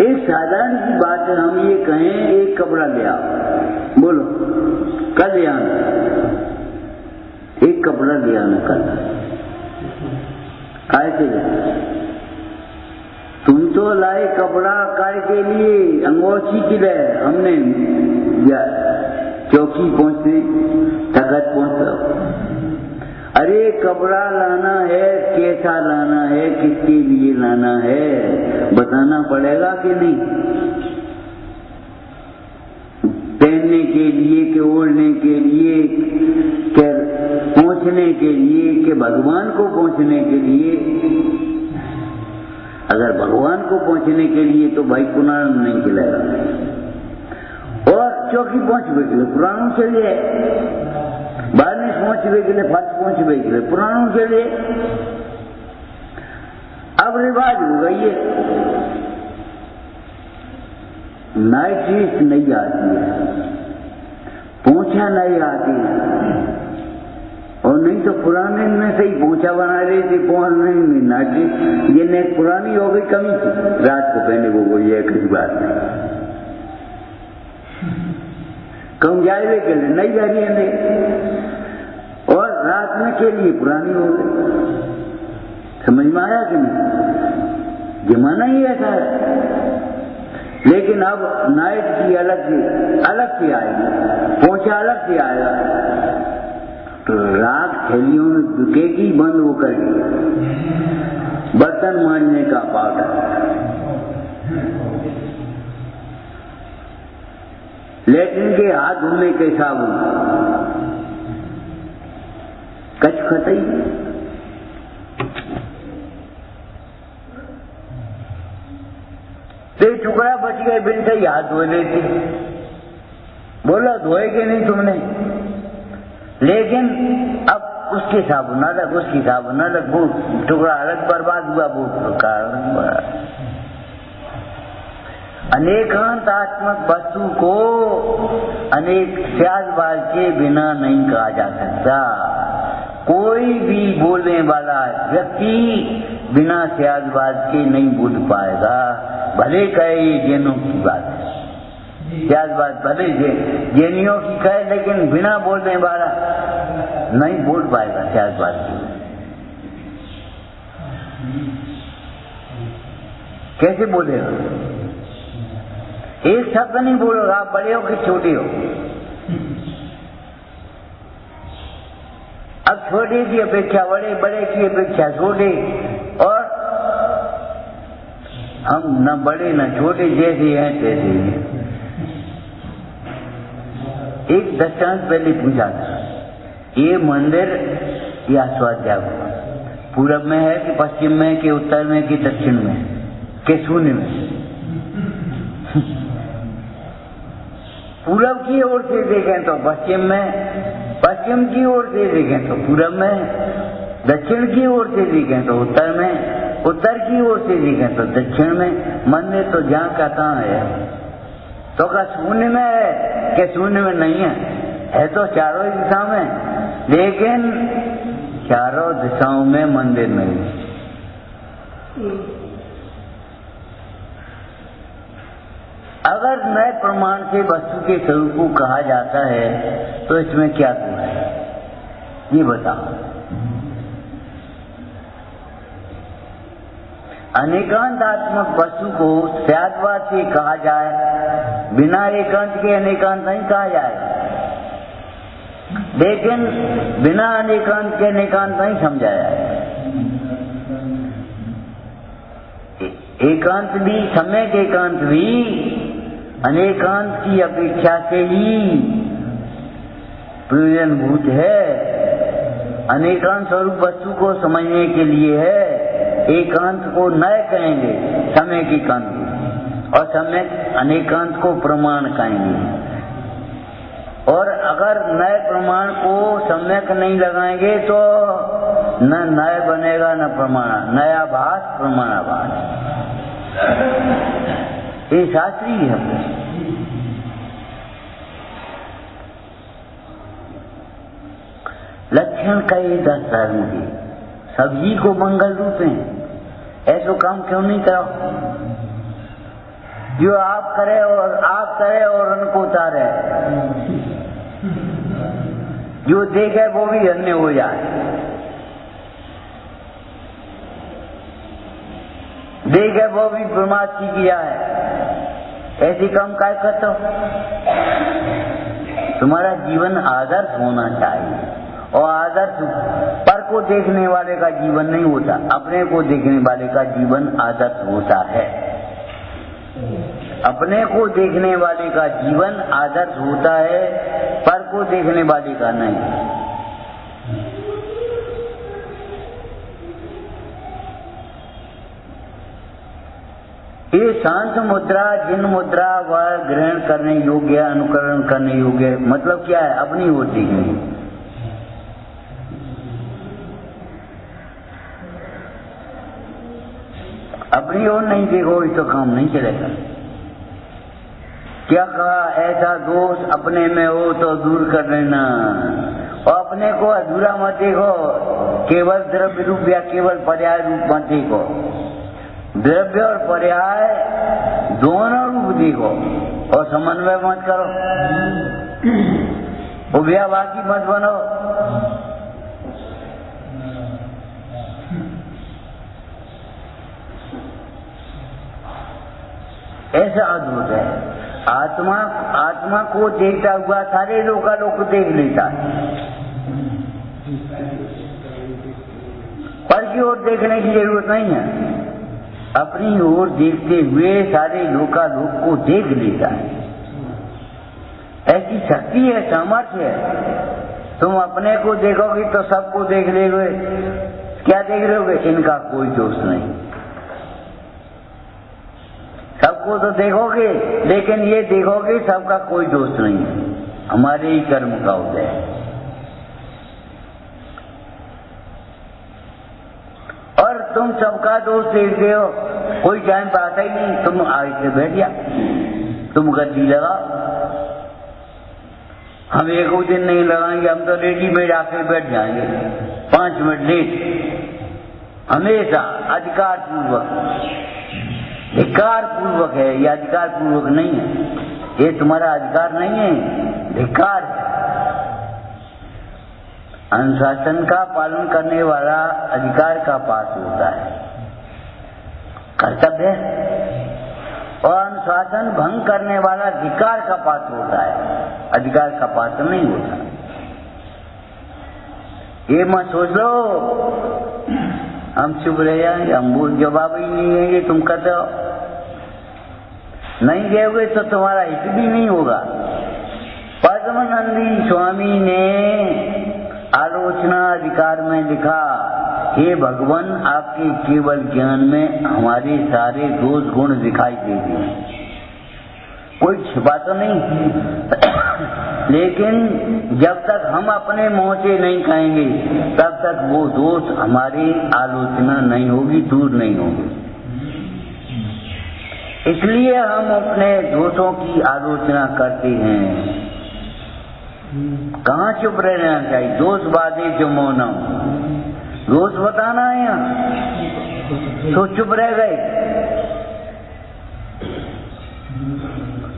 एक साधारण सी बात है, हम ये कहें एक कपड़ा ले आओ, बोलो कल ले आना, एक कपड़ा ले आना कल, काय के लिए? तुम तो लाए कपड़ा काय के लिए? अंगोछी के लिए। हमने चौकी पहुंचने, तखत पहुंचा, अरे कपड़ा लाना है, कैसा लाना है, किसके लिए लाना है, बताना पड़ेगा कि नहीं? पहनने के लिए कि ओढ़ने के लिए, कि पहुंचने के लिए, कि भगवान को पहुंचने के लिए? अगर भगवान को पहुंचने के लिए तो भाई पुराण नहीं चलेगा। और चौकी पहुंचने के लिए पुराणों चलिए, बारिश पहुंचने के लिए, फर्श पहुंचने के लिए पुराणों चलिए। अब रिवाज हो गई है, नाइट ड्रेस नहीं आती है, पोंछा नहीं आती है, और नहीं तो पुराने में से ही पोंछा बना रही थी, नहीं नाइट ड्रेस। ये ने पुरानी हो गई, कमी थी, रात को पहने वो ये किसी बात नहीं। कम जाए के लिए नहीं जा रही है, और रात में के लिए पुरानी हो गई। समझ में आया कि नहीं? जमाना ही ऐसा है। लेकिन अब नाइट की अलग से आएगी, पोंछा अलग से आएगा, तो राख थैलियों में दुकेगी, बंद हो करेगी। बर्तन मांजने का पाउडर, लेट्रिन के हाथ धोने के साबुन, कच खतई। तो टुकड़ा बच गए, बिन से ही हाथ धो लेते। बोला धोए कि नहीं तुमने? लेकिन अब उसके साबुन अलग, उसकी साबुन अलग, वो टुकड़ा अलग बर्बाद हुआ, वो कारण बड़ा। अनेकांतात्मक वस्तु को अनेक स्यादबाज के बिना नहीं कहा जा सकता। कोई भी बोलने वाला व्यक्ति बिना स्यादबाज के नहीं बोल पाएगा, भले कहे जैनों की बात, स्यादबाज भले जैनियों की कहे, लेकिन बिना बोलने वाला नहीं बोल पाएगा स्यादबाज की। कैसे बोलेगा? एक शब्द नहीं बोलोगे, आप बड़े हो कि छोटे हो। अब छोटे की अपेक्षा बड़े, बड़े की अपेक्षा छोटे, और हम न बड़े न छोटे, जैसे हैं तैसे हैं। एक दशकांश पहले पूछा था, ये मंदिर या स्वाध्याय पूरब में है कि पश्चिम में, कि उत्तर में, कि दक्षिण में, कि शून्य में? पूरब की ओर से देखें तो पश्चिम में, पश्चिम की ओर से देखें तो पूरब में, दक्षिण की ओर से देखें तो उत्तर में, उत्तर की ओर से देखें तो दक्षिण में। मंदिर तो जहाँ का तहाँ है। तो क्या शून्य में है कि शून्य में नहीं है? है तो चारों दिशा में, लेकिन चारों दिशाओं में मंदिर नहीं। अगर नए प्रमाण से वस्तु के स्वरूप को कहा जाता है तो इसमें क्या दोष है, ये बताओ। अनेकांतात्मक वस्तु को स्यादवाद से कहा जाए, बिना एकांत के अनेकांत नहीं कहा जाए, लेकिन बिना अनेकांत के अनेकांत नहीं समझा जाए। एकांत भी, सम्यक एकांत भी अनेकांत की अपेक्षा से ही प्रयोजनभूत है। अनेकांत स्वरूप वस्तु को समझने के लिए है। एकांत को नए कहेंगे सम्यक एकांत, और सम्यक अनेकांत को प्रमाण कहेंगे। और अगर नए प्रमाण को सम्यक नहीं लगाएंगे तो न नए बनेगा न प्रमाण, नया भास प्रमाणाभास। ये शास्त्रीय है। लक्षण कई 10 धर्म के, सभी को मंगल रूप हैं। ऐसा काम क्यों नहीं करो जो आप करे और उनको उतारे, जो देखे वो भी धन्य हो जाए। देखे वो भी प्रमाद की किया है। ऐसी काम काय करते हो? तुम्हारा जीवन आदर्श होना चाहिए, और आदर्श पर को देखने वाले का जीवन नहीं होता, अपने को देखने वाले का जीवन आदर्श होता है। अपने को देखने वाले का जीवन आदर्श होता है, पर को देखने वाले का नहीं। ये शांत मुद्रा, जिन मुद्रा वह ग्रहण करने योग्य, अनुकरण करने योग्य, मतलब क्या है? अपनी ओर देखनी। अपनी ओर नहीं देखोगे तो काम नहीं चलेगा। क्या कहा? ऐसा दोष अपने में हो तो दूर कर लेना, और अपने को अधूरा मत देखो, केवल द्रव्य रूप या केवल पर्याय रूप मत देखो। द्रव्य और पर्याय दोनों रूप देखो और समन्वय मत करो, उभयाभासी मत बनो। ऐसा अद्भुत है। आत्मा को देखता हुआ सारे लोग देख लेता है, पर की ओर देखने की जरूरत नहीं है। अपनी ओर देखते हुए सारे लोक को देख लेता है। ऐसी शक्ति है, सामर्थ्य है। तुम अपने को देखोगे तो सबको देख लोगे। क्या देख लोगे? इनका कोई दोष नहीं। सबको तो देखोगे, लेकिन ये देखोगे सबका कोई दोष नहीं है, हमारे ही कर्म का उदय है। और तुम सबका दोष देखते हो, कोई टाइम पर आता ही नहीं। तुम आगे से बैठ गया, तुम गद्दी लगा। हम एक दिन नहीं लगाएंगे, हम तो रेडीमेड आके बैठ जाएंगे 5 मिनट लेट। हमेशा अधिकार पूर्वक है, यह अधिकार पूर्वक नहीं है। ये तुम्हारा अधिकार नहीं है, धिक्कार है। अनुशासन का पालन करने वाला अधिकार का पास होता है, कर्तव्य, और अनुशासन भंग करने वाला धिक्कार का पात्र होता है, अधिकार का पात्र नहीं होता। ये मत सोच लो हम चुप रह जाएंगे, हम बोल जवाब ही नहीं देंगे, तुम कहते हो नहीं गए तो तुम्हारा हित भी नहीं होगा। पद्मनंदी स्वामी ने आलोचना अधिकार में लिखा, हे भगवान, आपके केवल ज्ञान में हमारे सारे दोष गुण दिखाई देते हैं, कोई छिपा तो नहीं। लेकिन जब तक हम अपने मुंह से नहीं कहेंगे तब तक वो दोष हमारी आलोचना नहीं होगी, दूर नहीं होगी। इसलिए हम अपने दोषों की आलोचना करते हैं। कहाँ चुप रहना चाहिए? दोष बाधे जो मौनम, दोष बताना है यहाँ तो चुप रह गए।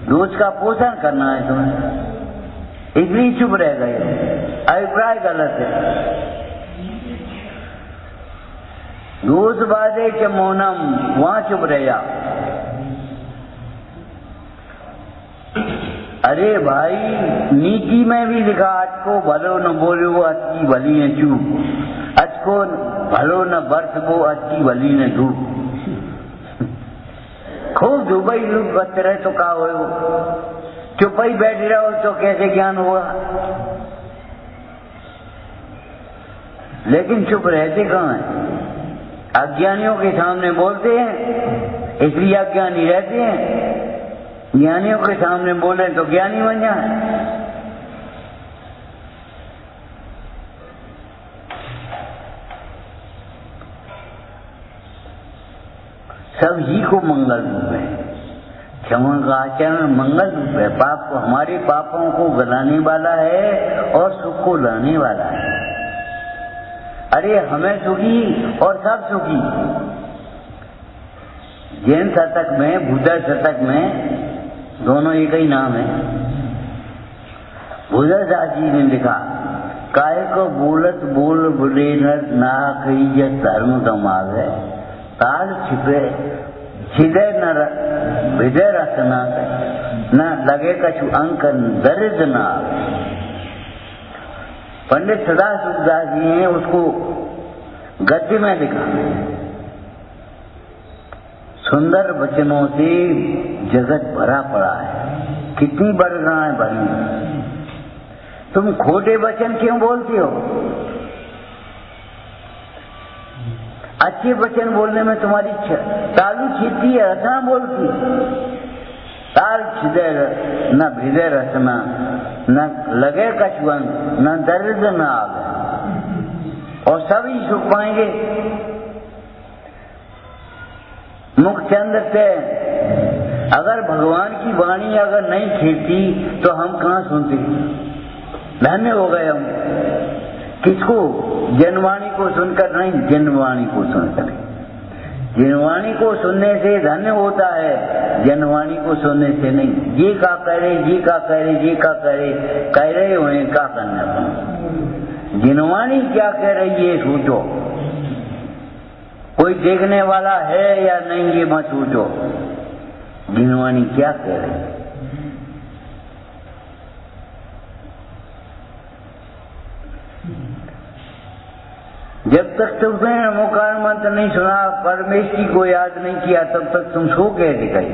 दोष का पोषण करना है तुम्हें, इसलिए चुप रह गए। अभिप्राय गलत है। दोष बाधे च मौनम, वहां चुप रह जा। अरे भाई, नीति में भी लिखा, आज को भलो न बोलो अच्छी भली न चूप, आज को भलो न बरस बो अच्छी भली न धूप। खूब दुबई लूप बचते रहे तो क्या हो, चुप ही बैठ रहो तो कैसे ज्ञान होगा? लेकिन चुप रहते कहाँ हैं? अज्ञानियों के सामने बोलते हैं, इसलिए अज्ञानी रहते हैं। ज्ञानियों के सामने बोले तो ज्ञानी बन जाए। सब ही को मंगल रूप है। क्षमा का आचरण मंगल रूप है। पाप को, हमारे पापों को गलाने वाला है और सुख को लाने वाला है। अरे हमें सुखी और सब सुखी। जैन शतक में, बुद्ध शतक में दोनों एक ही नाम है। बुद्धदास जी ने लिखा, काय को बोलत बोल बुले ना कही धर्म का मार्ग है, ताल छिपे छिदे न विदय रस न लगे कछु अंक दरिद्र ना। पंडित सदा सुखदास जी हैं, उसको गद्य में लिखा, सुंदर वचनों से जगत भरा पड़ा है, कितनी वर्णनाएं भरी। तुम खोटे वचन क्यों बोलती हो? अच्छे वचन बोलने में तुम्हारी तालू छीती है, रसना बोलती है। ताल छिदे न हृदय रचना, न लगे कछुअन, न दर्द न आवे, और सभी सुख पाएंगे। मुखचंद्र से अगर भगवान की वाणी अगर नहीं खेती तो हम कहाँ सुनते? धन्य हो गए हम। किसको? जनवाणी को सुनकर नहीं, जनवाणी को सुनकर। जनवाणी को सुनने से धन्य होता है, जनवाणी को सुनने से नहीं। ये का करे, ये का करे, ये का करे, कह रहे हुए का करना। जनवाणी क्या कह रही है सोचो, कोई देखने वाला है या नहीं ये मत सोचो, जनवाणी क्या कह रही है। जब तक तुमने नमोकार मंत्र नहीं सुना, परमेश्वरी को याद नहीं किया, तब तक तुम सो कैसे गए?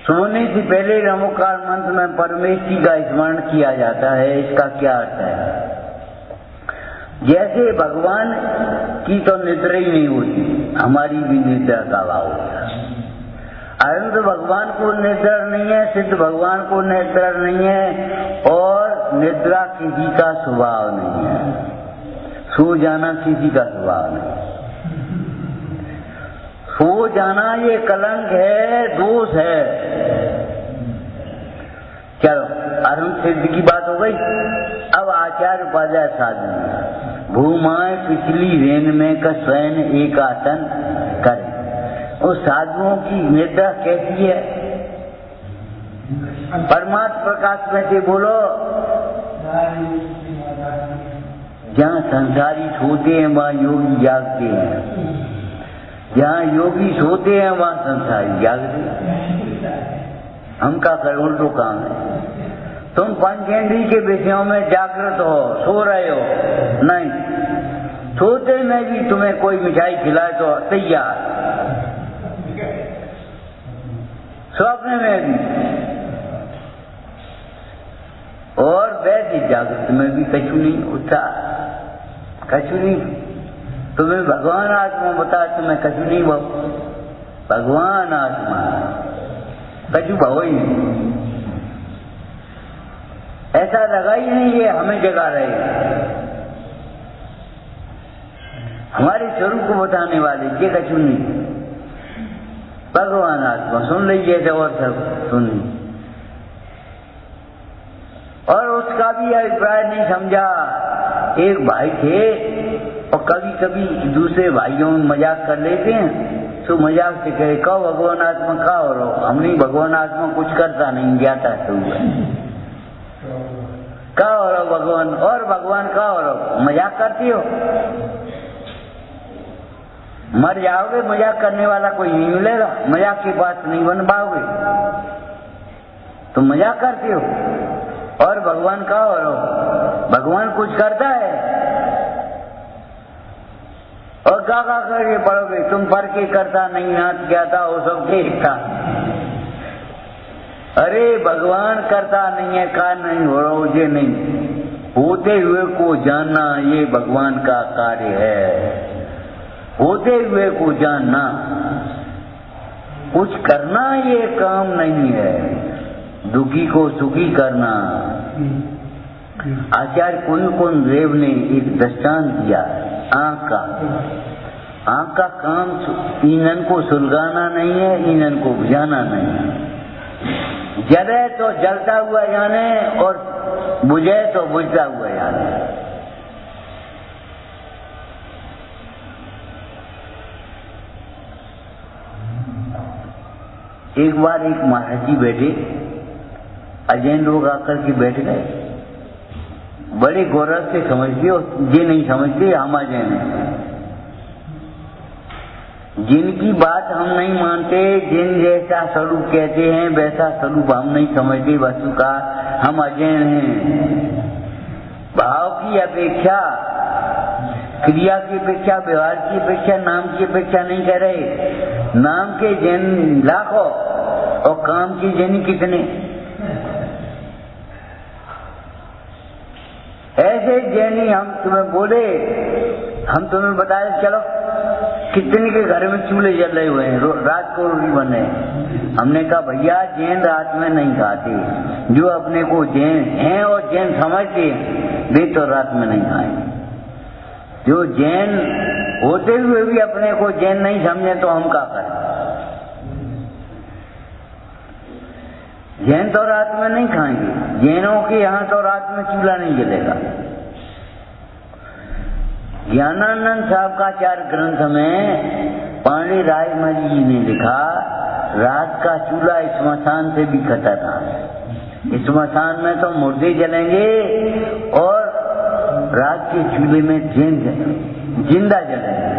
सोने से पहले नमोकार मंत्र में परमेश्वरी का स्मरण किया जाता है। इसका क्या अर्थ है? जैसे भगवान की तो निद्रा ही नहीं होती, हमारी भी निद्रा का भाव होता है। अनंत भगवान को निद्रा नहीं है, सिद्ध भगवान को निद्रा नहीं है, और निद्रा किसी का स्वभाव नहीं है। सो जाना किसी का स्वभाव नहीं। सो जाना ये कलंक है, दोष है। चलो अरुण सिद्ध की बात हो गई। अब आचार्य उपाध्याय साधन, भूमाए पिछली रेन में का स्वयं एक आसन करे। उस साधुओं की निद्रा कैसी है? परमात्मा प्रकाश में से बोलो, जहाँ संसारी सोते हैं वहाँ योगी जागते हैं, जहाँ योगी सोते हैं वहाँ संसारी जागते हैं। हम का कर उल्टो काम है। तुम पंचेंद्री के विषयों में जागृत हो, सो रहे हो नहीं, सोते में भी तुम्हें कोई मिठाई खिलाए तो तैयार, स्वप्न में भी, और वैसे जागृत में भी कछु नहीं होता, कछु नहीं। तुम्हें भगवान आत्मा बता, तुम्हें कछु नहीं भाव। भगवान आत्मा कछु भाव ही नहीं, ऐसा लगा ही नहीं ये हमें जगा रहे। हमारे स्वरूप को बताने वाले ये कछु नहीं। भगवान आत्मा सुन लीजिए तो और सब सुन लीजिए। और उसका भी अभिप्राय नहीं समझा। एक भाई थे और कभी कभी दूसरे भाइयों में मजाक कर लेते हैं, तो मजाक से कहे कहो भगवान आत्मा का हो रहो, हम नहीं, भगवान आत्मा कुछ करता नहीं, जाता है तो का हो रहो भगवान, और भगवान का हो रहो, मजाक करती हो, मर जाओगे, मजाक करने वाला कोई नहीं मिलेगा, मजाक की बात नहीं बन पाओगे, तो मजाक करती हो। और भगवान का हो रहो, भगवान कुछ करता है और का करके पढ़ोगे, तुम पढ़ के करता नहीं, नाच जाता हो सब देखता। अरे भगवान करता नहीं है, का नहीं हो रहा, मुझे नहीं, होते हुए को जानना ये भगवान का कार्य है। होते हुए को जानना, कुछ करना ये काम नहीं है, दुखी को सुखी करना। आचार्य कुंद देव ने एक दृष्टांत दिया आंख का। आंख का काम ईंधन को सुलगाना नहीं है, ईंधन को बुझाना नहीं है। जले तो जलता हुआ जाने और बुझे तो बुझता हुआ जाने। एक बार एक महाराज जी बैठे, अजैन लोग आकर के बैठ गए, बड़े गौरव से समझते हो, ये नहीं समझते हम अजैन हैं। जिनकी बात हम नहीं मानते, जिन जैसा स्वरूप कहते हैं वैसा स्वरूप हम नहीं समझते वस्तु का, हम अजैन हैं। भाव की अपेक्षा, क्रिया की अपेक्षा, व्यवहार की अपेक्षा, नाम की अपेक्षा नहीं कर रहे। नाम के जैन लाखों और काम के जैन कितने। ऐसे जैनी हम तुम्हें बोले, हम तुम्हें बताए चलो कितने के घर में चूल्हे जल रहे हुए हैं, रात को रोटी बन रहे हैं। हमने कहा भैया जैन रात में नहीं खाते, जो अपने को जैन हैं और जैन समझते हैं वे तो रात में नहीं खाएंगे। जो जैन होते हुए भी अपने को जैन नहीं समझे तो हम क्या करें। जैन तो रात में नहीं खाएंगे, जैनों के यहाँ तो रात में चूल्हा नहीं जलेगा। ज्ञानानंद साहब का 4 ग्रंथ में पांडे राय मल जी ने लिखा, रात का चूल्हा स्मशान से भी खतरनाक। स्मशान में तो मुर्दे जलेंगे और रात के चूल्हे में जिंदा जलेंगे।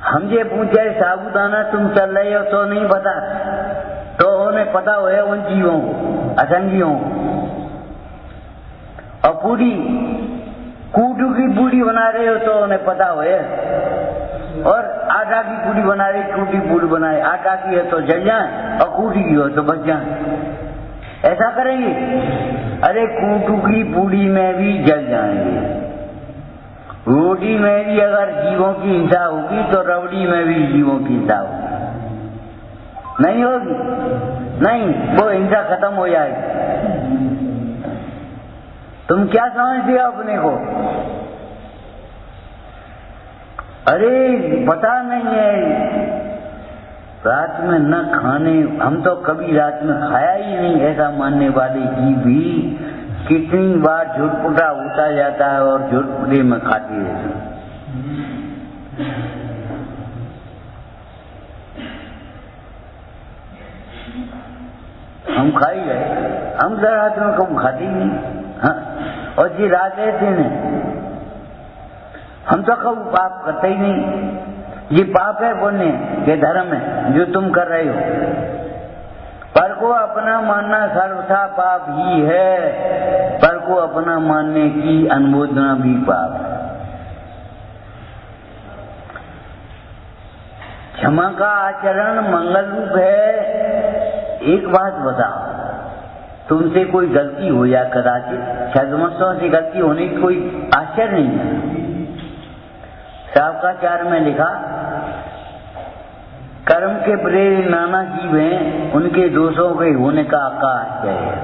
हम ये पूछे साबुदाना तुम चल रहे हो तो नहीं पता, तो उन्हें पता हो उन जीवों को, असंगियों को। और पूरी कूटू की पूरी बना रहे हो तो उन्हें पता हो, और आटा की पूरी बना रहे, कूटी पूरी बना रहे। आटा की है तो जल जाए और कूटी की हो तो बच जाए। ऐसा करेंगे? अरे कूटू की पूरी में भी जल जाएंगे, रोटी में भी अगर जीवों की हिंसा होगी तो रबड़ी में भी जीवों की हिंसा होगी। नहीं होगी? नहीं, वो हिंसा खत्म हो जाएगी। तुम क्या समझते हो अपने को? अरे पता नहीं है, रात में न खाने, हम तो कभी रात में खाया ही नहीं, ऐसा मानने वाले जीव भी कितनी बार झुटपुटा होता जाता है और झुटपुटे में खाती रहती। हम खा ही गए, हम तो रात में कम खाते ही नहीं। हाँ, और जी रात ऐसे ने हम तो कभी पाप करते ही नहीं। ये पाप है पुण्य ये धर्म है जो तुम कर रहे हो। पर को अपना मानना सर्वथा पाप ही है, पर को अपना मानने की अनुमोदना भी पाप है। क्षमा का आचरण मंगल रूप है। एक बात बताओ, तुमसे कोई गलती हो या कदाचित, छद्मस्तों से गलती होने की कोई आश्चर्य नहीं है। शावकाचार्य में लिखा, कर्म के प्रेरित नाना जीव हैं, उनके दोषों के होने का आश्चर्य है।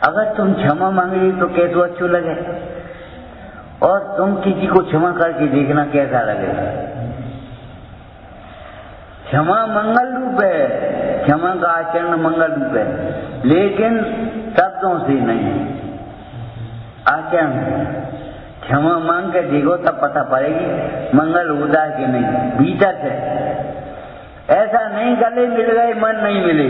अगर तुम क्षमा मांगे तो कैसे अच्छो लगे, और तुम किसी को क्षमा करके देखना कैसा लगेगा। क्षमा मंगल रूप है, क्षमा का आचरण मंगल रूप है, लेकिन शब्दों से नहीं, आचरण। क्षमा मांग के देखो तब पता पड़ेगी मंगल होता है कि नहीं, भीतर से। ऐसा नहीं गले मिल गए मन नहीं मिले।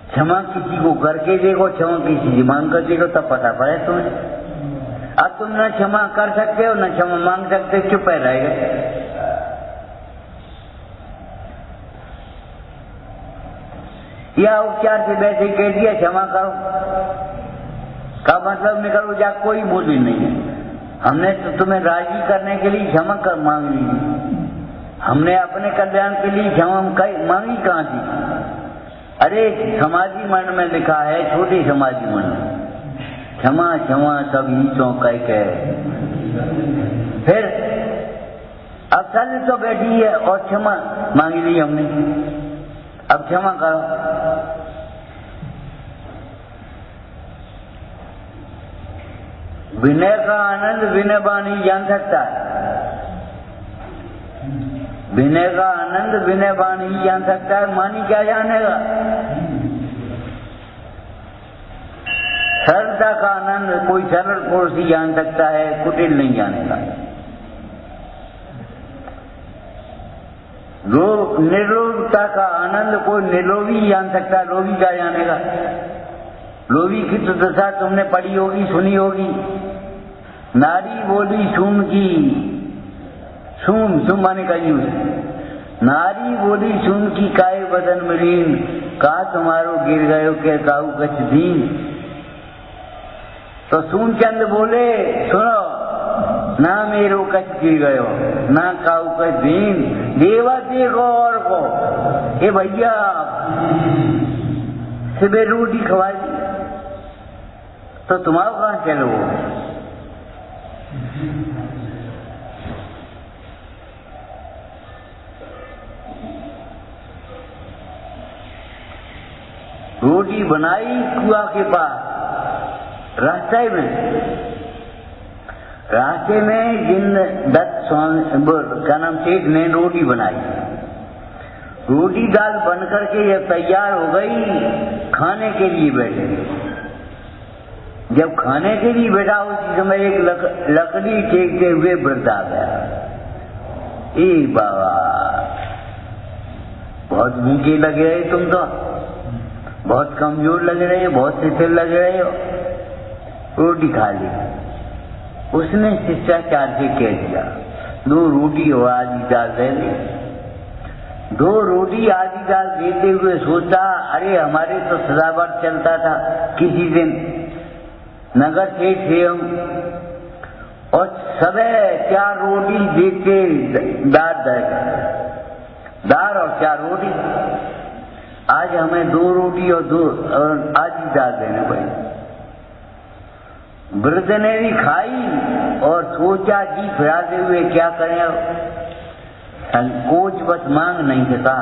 क्षमा किसी को करके देखो, क्षमा किसी से मांग कर देखो तब पता पड़े तुम्हें। अब तुम न क्षमा कर सकते हो न क्षमा मांग सकते, चुप रह गए। या उपचार से वैसे कह दिया क्षमा करो का मतलब निकलो जा, कोई बोल भी नहीं है। हमने तो तुम्हें राजी करने के लिए क्षमा कर मांग ली, हमने अपने कल्याण के लिए क्षमा मांगी कहाँ थी। अरे समाधि मन में लिखा है, छोटे समाधि मन में, क्षमा क्षमा सब ईचों कह के। फिर अब चल तो बैठी है और क्षमा मांगी ली हमने, अब क्षमा करो। विनय का आनंद विनय बानी जान सकता है, विनय का आनंद विनय बानी जान सकता है, मानी क्या जानेगा। सरलता का आनंद कोई सरल पुरुष ही जान सकता है, कुटिल नहीं जानेगा। निर्लोभता का आनंद कोई निर्लोभी जान सकता है, लोभी क्या जानेगा। लोभी की तो दशा तुमने पढ़ी होगी, सुनी होगी। नारी बोली सूम की, सूम माने कंजूस। नारी बोली सूम की काय बदन मलिन, का तुम्हारो गिर गयो के काऊ कछ दीन। तो सूमचंद बोले सुनो, ना मेरो कछ गिर गयो, ना काऊ कछ दीन। देवा देखो और को, ए भैया सुबह रोटी खवा दी तो तुम्हारा कहाँ चलो। रोटी बनाई कुआं के पास, रास्ते में जिन दत्त का नाम सेठ ने रोटी बनाई। रोटी दाल बनकर के जब तैयार हो गई, खाने के लिए बैठे। जब खाने के लिए बैठा उसी समय एक लकड़ी टेकते हुए वृद्ध आ गया। ए बाबा, बहुत भूखे लग रहे तुम तो, बहुत कमजोर लग रहे हो, बहुत शिथिल लग रहे हो, रोटी खा ली। उसने शिष्टाचार से कह दिया, 2 रोटी और आधी दाल दे दे। 2 रोटी आधी दाल देते हुए सोचा, अरे हमारे तो सदाबहार चलता था, किसी दिन नगर सेठ थे हम, और सबे 4 रोटी देते दाल और 4 रोटी। आज हमें 2 रोटी और आधी दाल देने पड़ी। वृद्ध ने भी खाई और सोचा जी फिराते हुए क्या करें, संकोच बस मांग नहीं सका।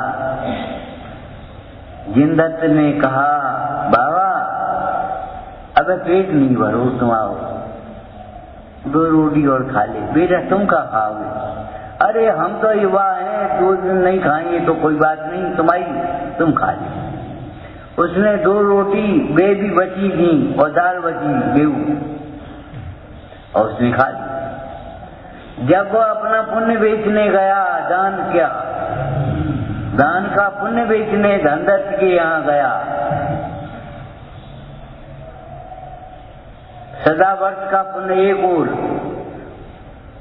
जिनदत्त ने कहा, बाबा अबे पेट नहीं भरो, तुम आओ 2 रोटी और खा ले। बेटा तुम क्या खाओगे? अरे हम तो युवा हैं, 2 दिन नहीं खाएंगे तो कोई बात नहीं, तुम खा ले। उसने 2 रोटी वे भी बची थी और दाल बची गेहूं, और उसने खा ली। जब वो अपना पुण्य बेचने गया, दान का पुण्य बेचने धनदत्त के यहाँ गया। सदावर्त का पुण्य एक ओर,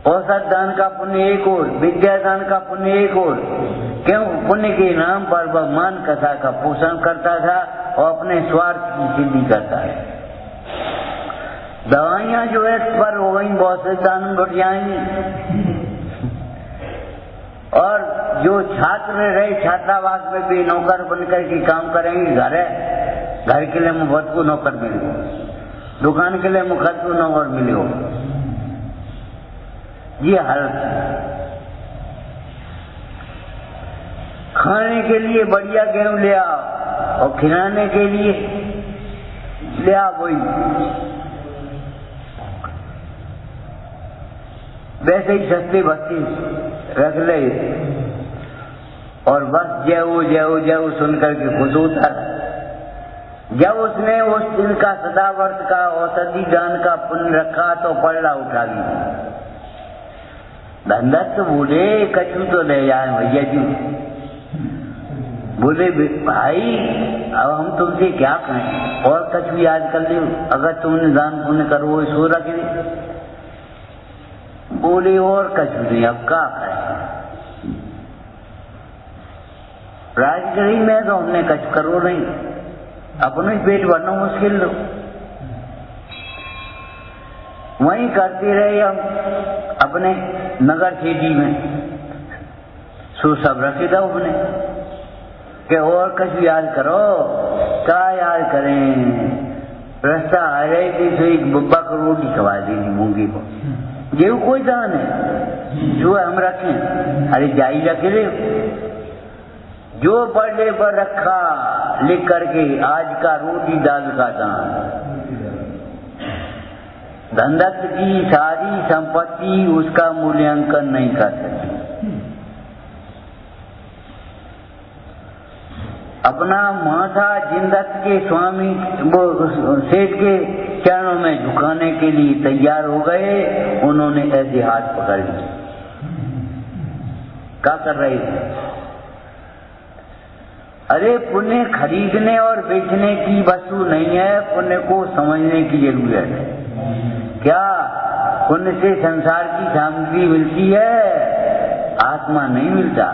औसत दान का पुण्य एक ओर, विद्यादान का पुण्य एक ओर। क्यों? पुण्य के नाम पर वह मान कथा का पोषण करता था और अपने स्वार्थ की सिद्धि करता है। दवाइयां जो एक्सपायर हो गई, बहुत से दान बढ़ जाएंगी। और जो छात्र रहे छात्रावास में भी नौकर बनकर के काम करेंगे, घर के लिए मुफ्त को नौकर मिलेगा, दुकान के लिए मुफ्त को नौकर मिलेगा। ये हालत। खाने के लिए बढ़िया गेहूं ले आओ और खिलाने के लिए ले आओ वही। वैसे ही सस्ते बस्ती रख ले और बस जय सुनकर के खुद होता। जब उसने उस दिन का सदावर्त का औषधि दान का पुण्य रखा तो पलड़ा उठा ली। धनदत्त बोले, कछु तो ले जाए भैया जी। बोले, भाई अब हम तुमसे क्या कहें, और कछु याद कर लो, अगर तुमने दान पुण्य करो वो सो रख दे। बोले, और कछु नहीं, अब क्या करें, राजगिरी में तो हमने कछु करो नहीं, अपने पेट भरना मुश्किल लो। वहीं करते रहे हम अपने नगर सिटी में। सो सब रखे था उसने कि और कछु याद करो। क्या याद करें, रास्ता आ रही थी तो एक बब्बा को रोटी खवा दी थी मूंगी को। ये कोई दान है जो हम रखें? अरे जाई रखे रे, जो पढ़ने पर रखा लिख करके, आज का रोटी दाल का दान। धनदत्त की सारी संपत्ति उसका मूल्यांकन नहीं कर सकती। अपना माथा जिनदत्त के स्वामी सेठ के चरणों में झुकाने के लिए तैयार हो गए। उन्होंने ऐसे हाथ पकड़ लिए। क्या कर रहे थे? अरे पुण्य खरीदने और बेचने की वस्तु नहीं है, पुण्य को समझने की जरूरत है। क्या पुण्य से संसार की सामग्री मिलती है, आत्मा नहीं मिलता।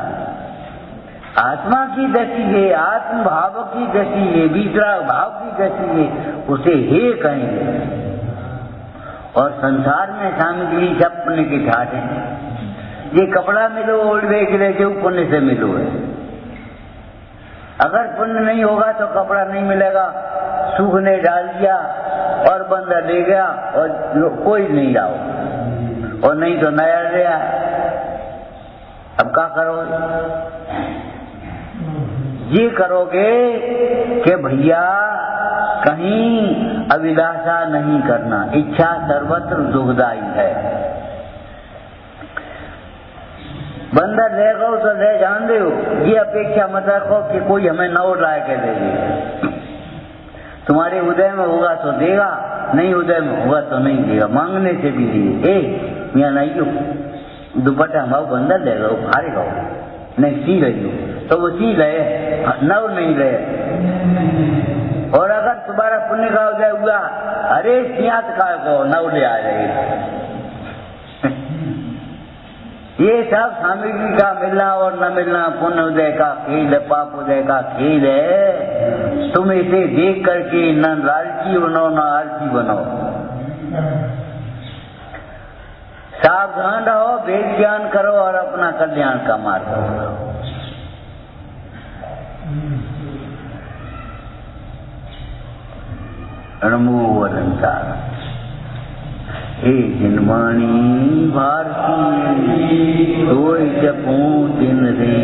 आत्मा की दशा है, आत्म भाव की दशा है, वितराग भाव की दशा है, उसे हे कहेंगे। और संसार में सामग्री सब पुण्य के ठाट है। ये कपड़ा मिलो और बेच ले जो पुण्य से मिलो है। अगर पुण्य नहीं होगा तो कपड़ा नहीं मिलेगा, सूख ने डाल दिया और बंदा ले गया और कोई नहीं लाओ, और नहीं तो नया ले आया। अब क्या करोगे? ये करोगे कि भैया कहीं अभिलाषा नहीं करना, इच्छा सर्वत्र दुखदायी है। बंदर ले गो तो ले जान दो, ये अपेक्षा मत रखो कि कोई हमें नौ लाए के दे दे। तुम्हारे उदय में होगा तो देगा, नहीं उदय में होगा तो नहीं देगा। मांगने से भी दिए। यहाँ नहीं हो दुपट्टा भाव बंदर ले गो, भारे गो नहीं सी रही हो तो वो सी ले, नौ नहीं ले। और अगर तुम्हारा पुण्य का उदय हुआ, अरे सियात का को नौ ले आ जाएगी। ये सब सामग्री का मिलना और न मिलना पुण्य उदय का खेल है, पाप उदय का खेल है। तुम इसे देख करके न लालची बनो न आलसी बनो। सावधान रहो, वेद ज्ञान करो और अपना कल्याण का मार्ग करो। रणमोवरंसार हे जिनवाणी भारती, सोई जपूं दिन रे,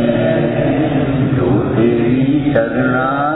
जो तेरी शरणा